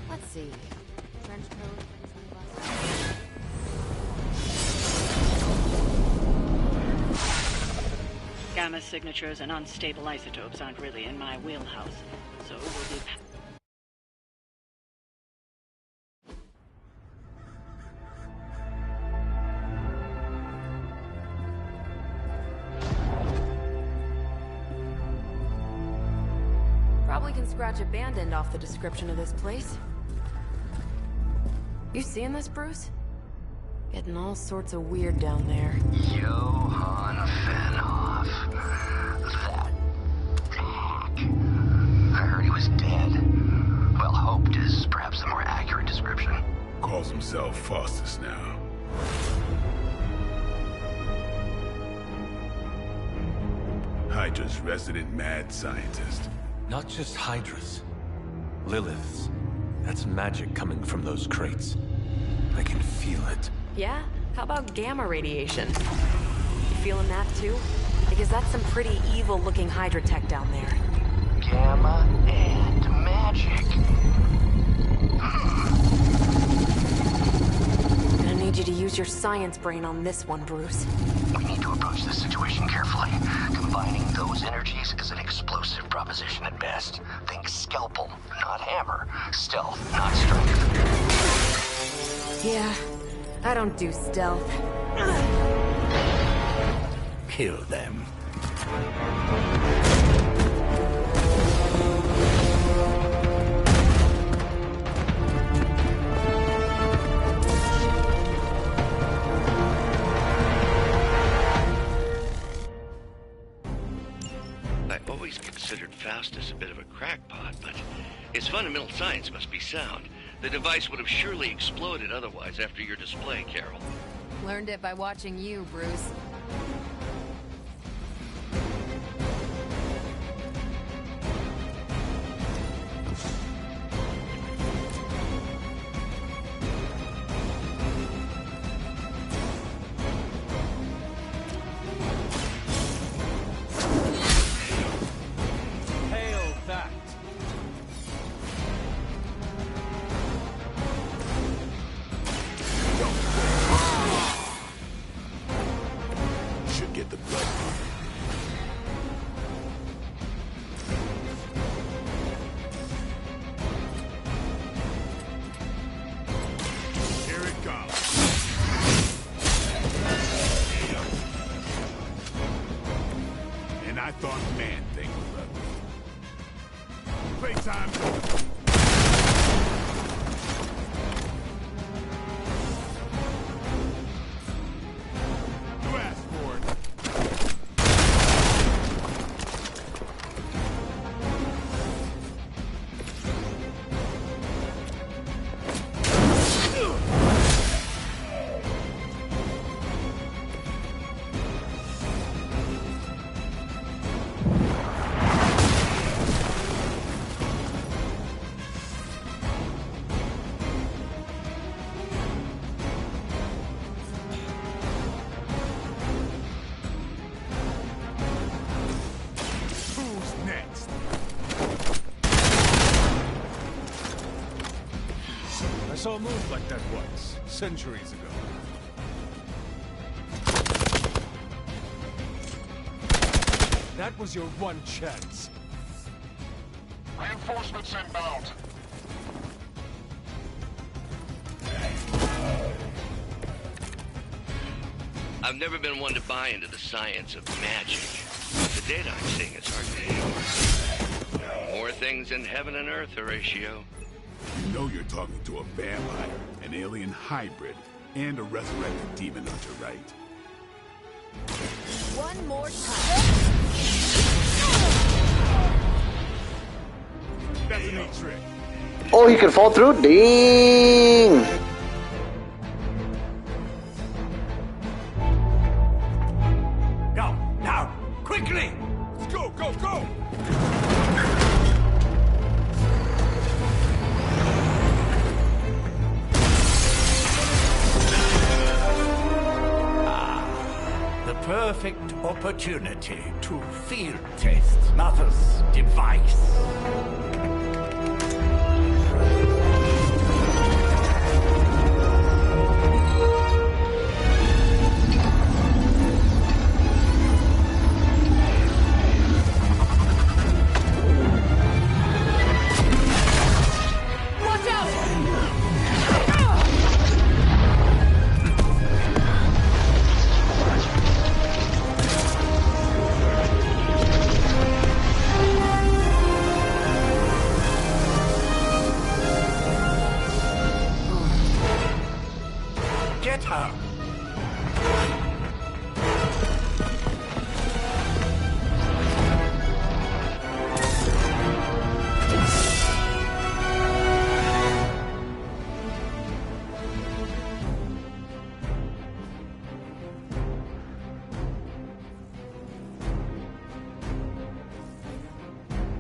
Let's see. Trench coat, sunglasses. Gamma signatures and unstable isotopes aren't really in my wheelhouse, so we'll be... Probably can scratch abandoned off the description of this place. You seeing this, Bruce? Getting all sorts of weird down there. Johann Fenhoff. That hack. I heard he was dead. Well, hoped is perhaps a more accurate description. Calls himself Faustus now. Hydra's resident mad scientist. Not just Hydra's. Lilith's. That's magic coming from those crates. I can feel it. Yeah? How about gamma radiation? You feeling that too? Because that's some pretty evil-looking Hydra tech down there. Gamma and magic. I need you to use your science brain on this one, Bruce. We need to approach this situation carefully. Combining those energies is an explosive proposition at best. Think scalpel, not hammer. Stealth, not strength. Yeah, I don't do stealth. Kill them. I've always considered Faustus a bit of a crackpot, but his fundamental science must be sound. The device would have surely exploded otherwise after your display, Carol. Learned it by watching you, Bruce. Hail that! Man thing was ugly. Playtime. You asked for it. I saw a move like that once, centuries ago. That was your one chance. Reinforcements inbound. I've never been one to buy into the science of magic. The data I'm seeing is hard to ignore. More things in heaven and earth, Horatio. You know you're talking to a vampire, an alien hybrid, and a resurrected demon hunter, right? One more time. That's a neat trick. Oh, he can fall through? Ding! Go, now, quickly! Let's go, go, go! The perfect opportunity to field test Mother's device. Watch out! Get her!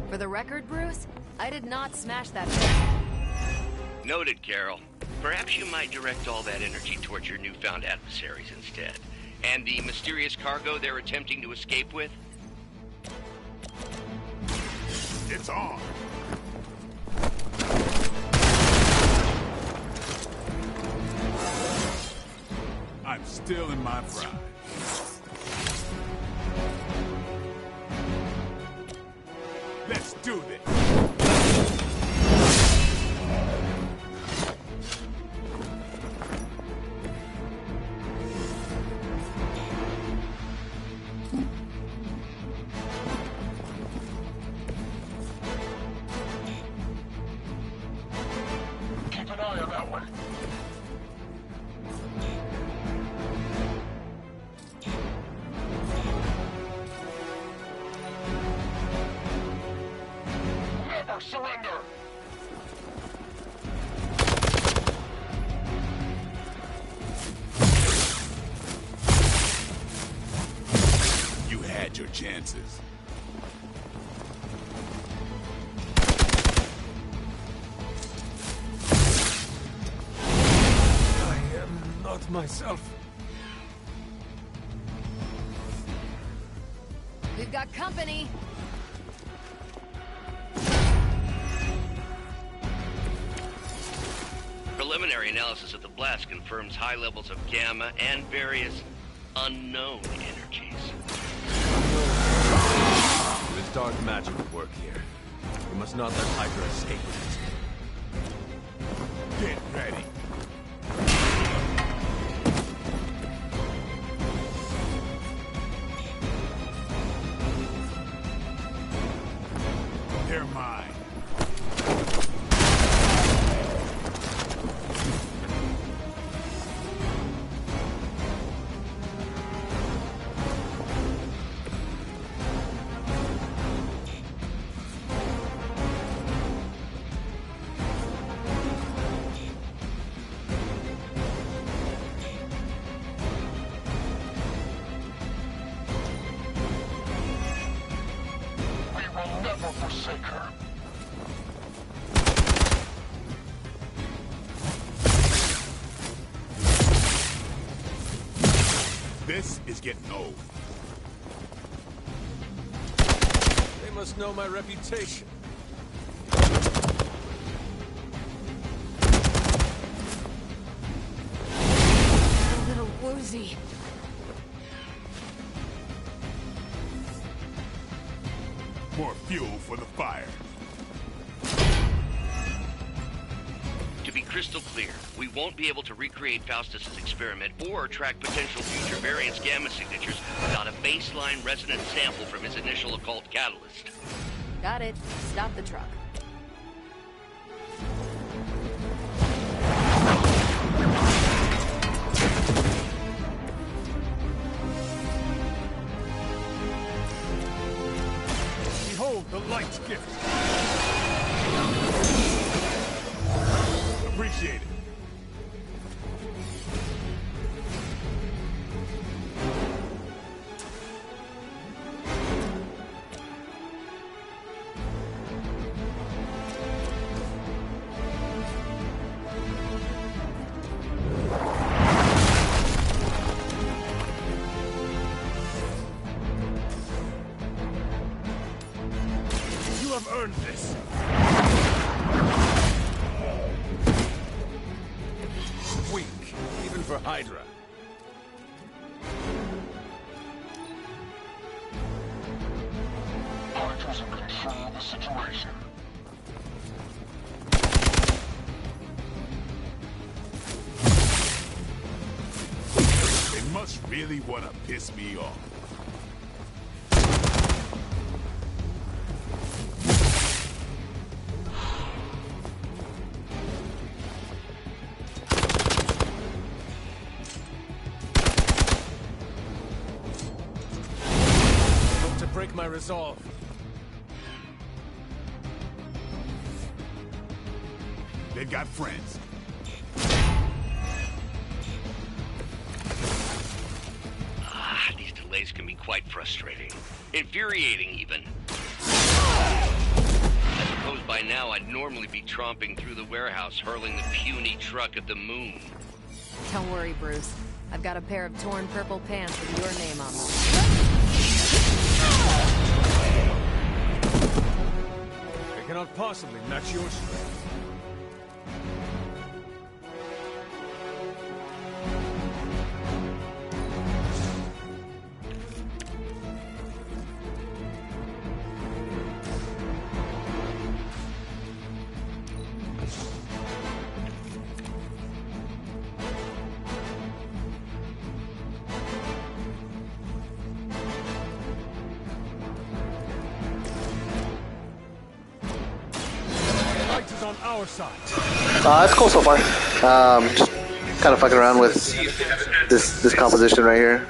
For the record, Bruce, I did not smash that thing. Noted, Carol. Perhaps you might direct all that energy towards your newfound adversaries instead. And the mysterious cargo they're attempting to escape with? It's on. I'm still in my prime. Let's do this. Keep an eye on that one. Never surrender. You had your chances. I am not myself. We've got company. Preliminary analysis of the blast confirms high levels of gamma and various unknown energies. There's dark magic at work here. We must not let Hydra escape with it. Get ready. They're mine. This is getting old. They must know my reputation. A little woozy. More fuel for the fire. To be crystal clear, we won't be able to recreate Faustus's experiment or track potential future variance gamma signatures without a baseline resonance sample from his initial occult catalyst. Got it. Stop the truck. Behold the light's gift. Appreciate it. You have earned this. Weak, even for Hydra. Hydra's in control of the situation. They must really want to piss me off. Hope to break my resolve. They've got friends. These delays can be quite frustrating. Infuriating, even. I suppose by now I'd normally be tromping through the warehouse, hurling the puny truck at the moon. Don't worry, Bruce. I've got a pair of torn purple pants with your name on them. They cannot possibly match your strength. Light is on our side. It's cool so far. Just kind of fucking around with this composition right here.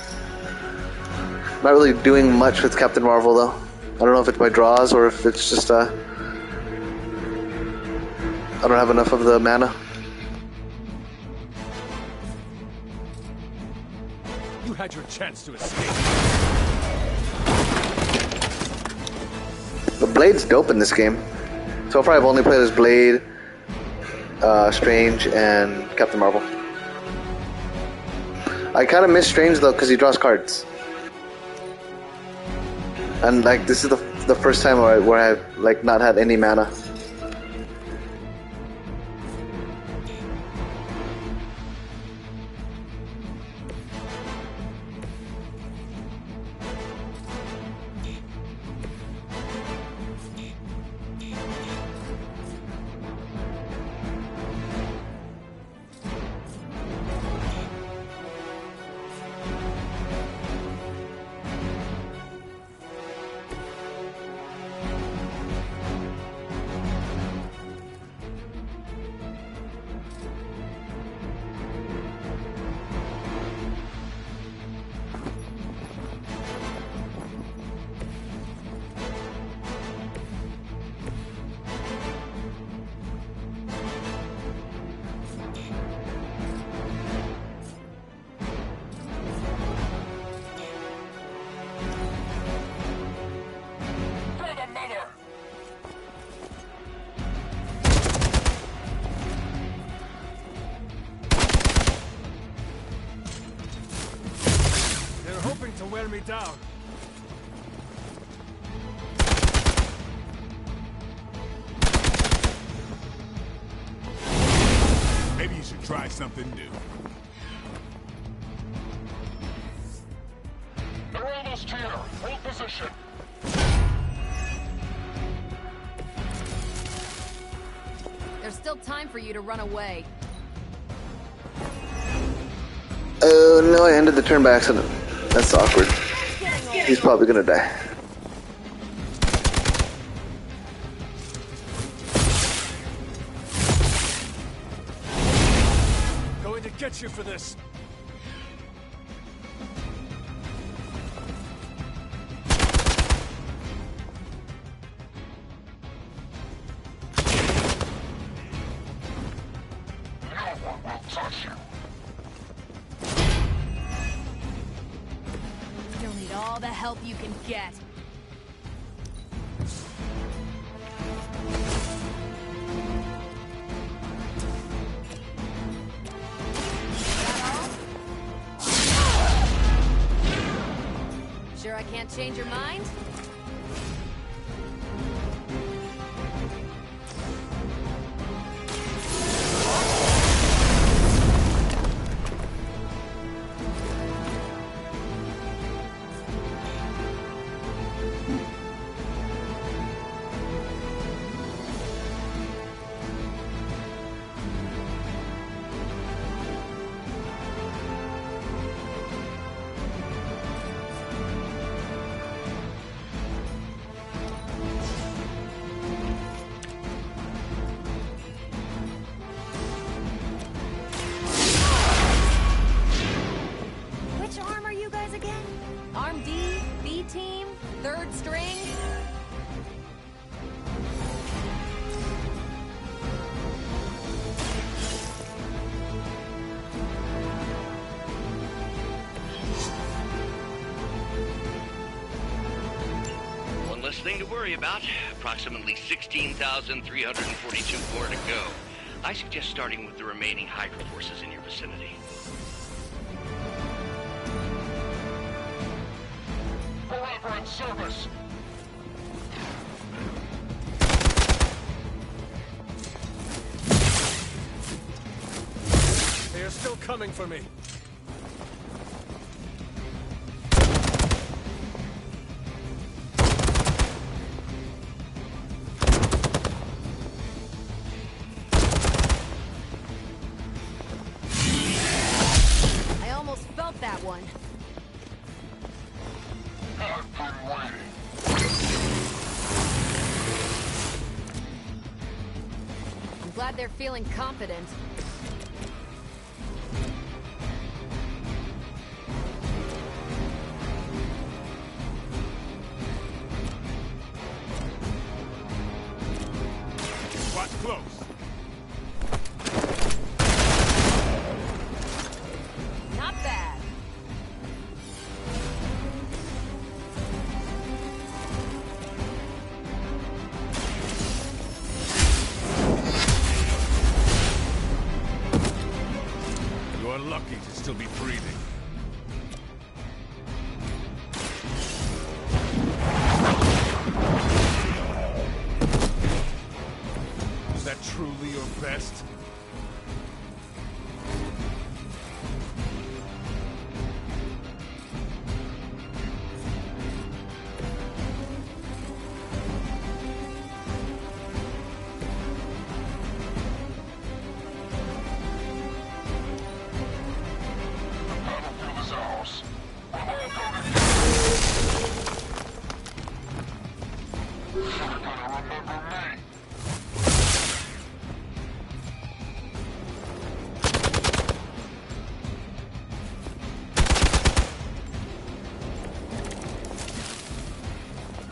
Not really doing much with Captain Marvel though. I don't know if it's my draws or if it's just I don't have enough of the mana. You had your chance to escape. The Blade's dope in this game. So far I've only played as Blade, Strange, and Captain Marvel. I kind of miss Strange though because he draws cards. And like this is the first time where I've like not had any mana. enemy down. Maybe you should try something new. They're almost here. Hold position. There's still time for you to run away. Oh no, I ended the turn by accident. That's awkward. He's probably gonna die. Going to get you for this. You'll need all the help you can get. Sure I can't change your mind? Which arm are you guys again? Arm D, B team, third string? One less thing to worry about. Approximately 16,342 more to go. I suggest starting with the remaining Hydra forces in your vicinity. Forever in service. They are still coming for me. I almost felt that one. I'm glad they're feeling confident. Watch close. Not bad. You are lucky to still be breathing. Is that truly your best? Battlefield is ours. You're gonna remember me.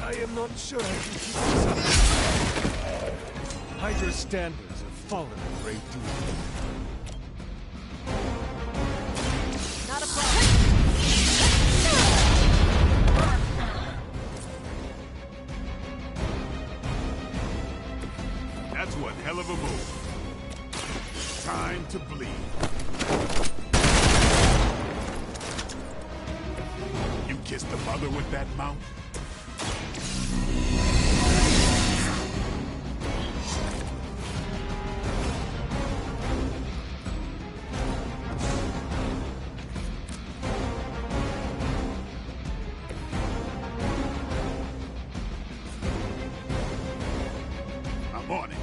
I am not sure I can keep this up. Hydra's standards have fallen a great deal. Not a problem. That's one hell of a move. Time to bleed. You kiss the mother with that mouth? I'm on it.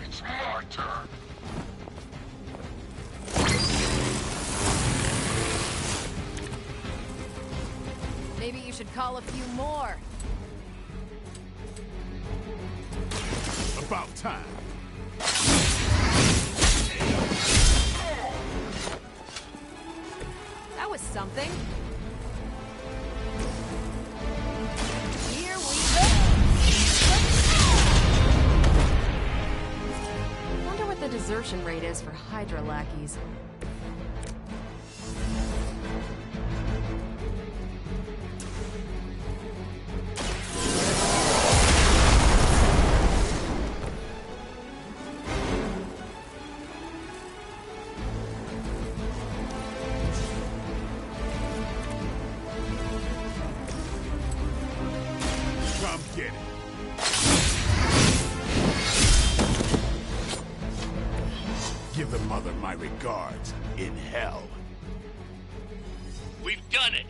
It's my turn. Maybe you should call a few more. About time. That was something. Here we go. Wonder what the desertion rate is for Hydra lackeys. Come get it. Give the mother my regards in hell. We've done it!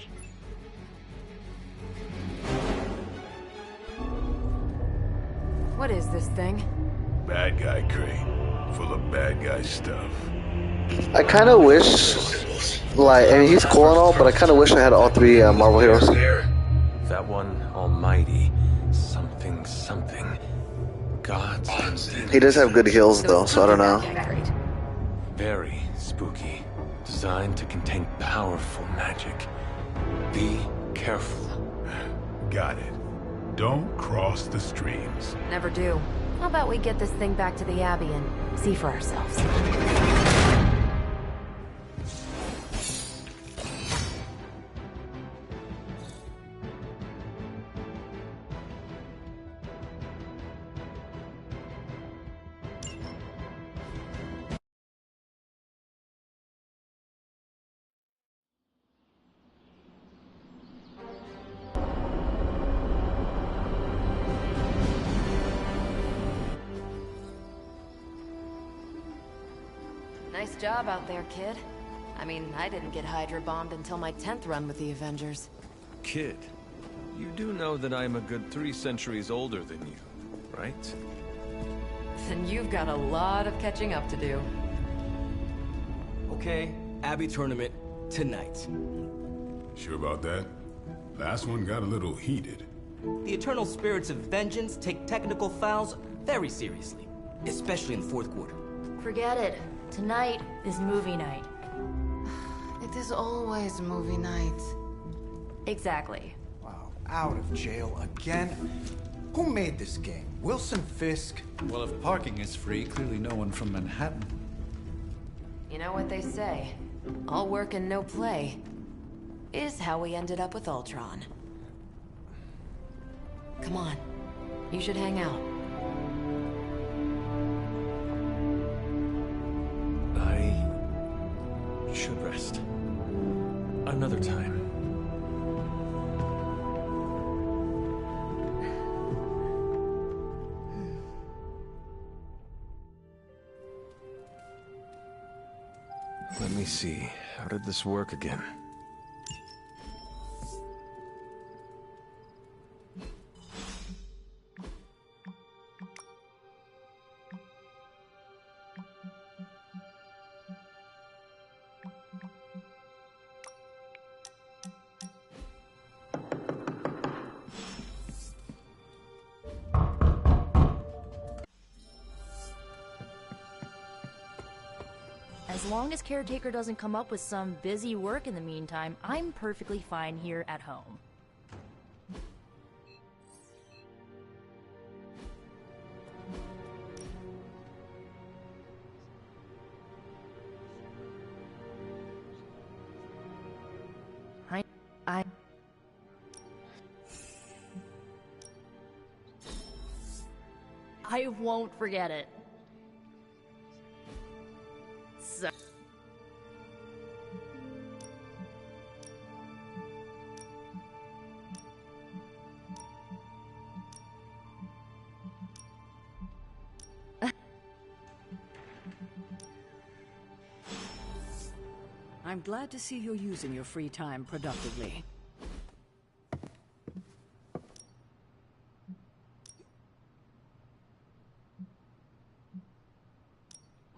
What is this thing? Bad guy crate. Full of bad guy stuff. I kind of wish, like, I mean, he's cool and all, but I kind of wish I had all three Marvel heroes. That one almighty something. Gods and demons. He does have good heals, though, so I don't know. Very spooky. Designed to contain powerful magic. Be careful. Got it. Don't cross the streams. Never do. How about we get this thing back to the Abbey and see for ourselves? Nice job out there, kid. I mean, I didn't get Hydra bombed until my 10th run with the Avengers. Kid, you do know that I'm a good 3 centuries older than you, right? Then you've got a lot of catching up to do. Okay, Abbey tournament tonight. Sure about that? Last one got a little heated. The Eternal Spirits of Vengeance take technical fouls very seriously, especially in the fourth quarter. Forget it. Tonight is movie night. It is always movie night. Exactly. Wow, out of jail again? Who made this game? Wilson Fisk? Well, if parking is free, clearly no one from Manhattan. You know what they say? All work and no play is how we ended up with Ultron. Come on. You should hang out. I should rest. Another time. Let me see. How did this work again? As long as Caretaker doesn't come up with some busy work in the meantime, I'm perfectly fine here at home. I won't forget it. So... I'm glad to see you're using your free time productively.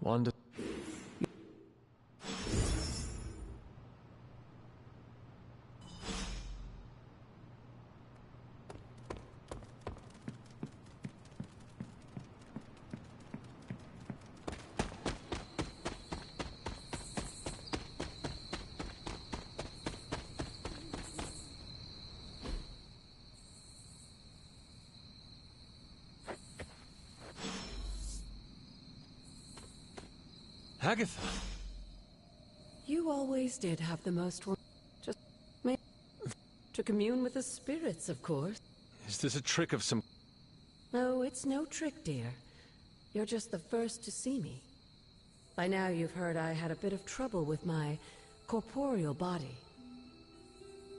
Wanda. Agatha. You always did have the most just to commune with the spirits, of course. Is this a trick of some... No, it's no trick, dear. You're just the first to see me. By now you've heard I had a bit of trouble with my corporeal body.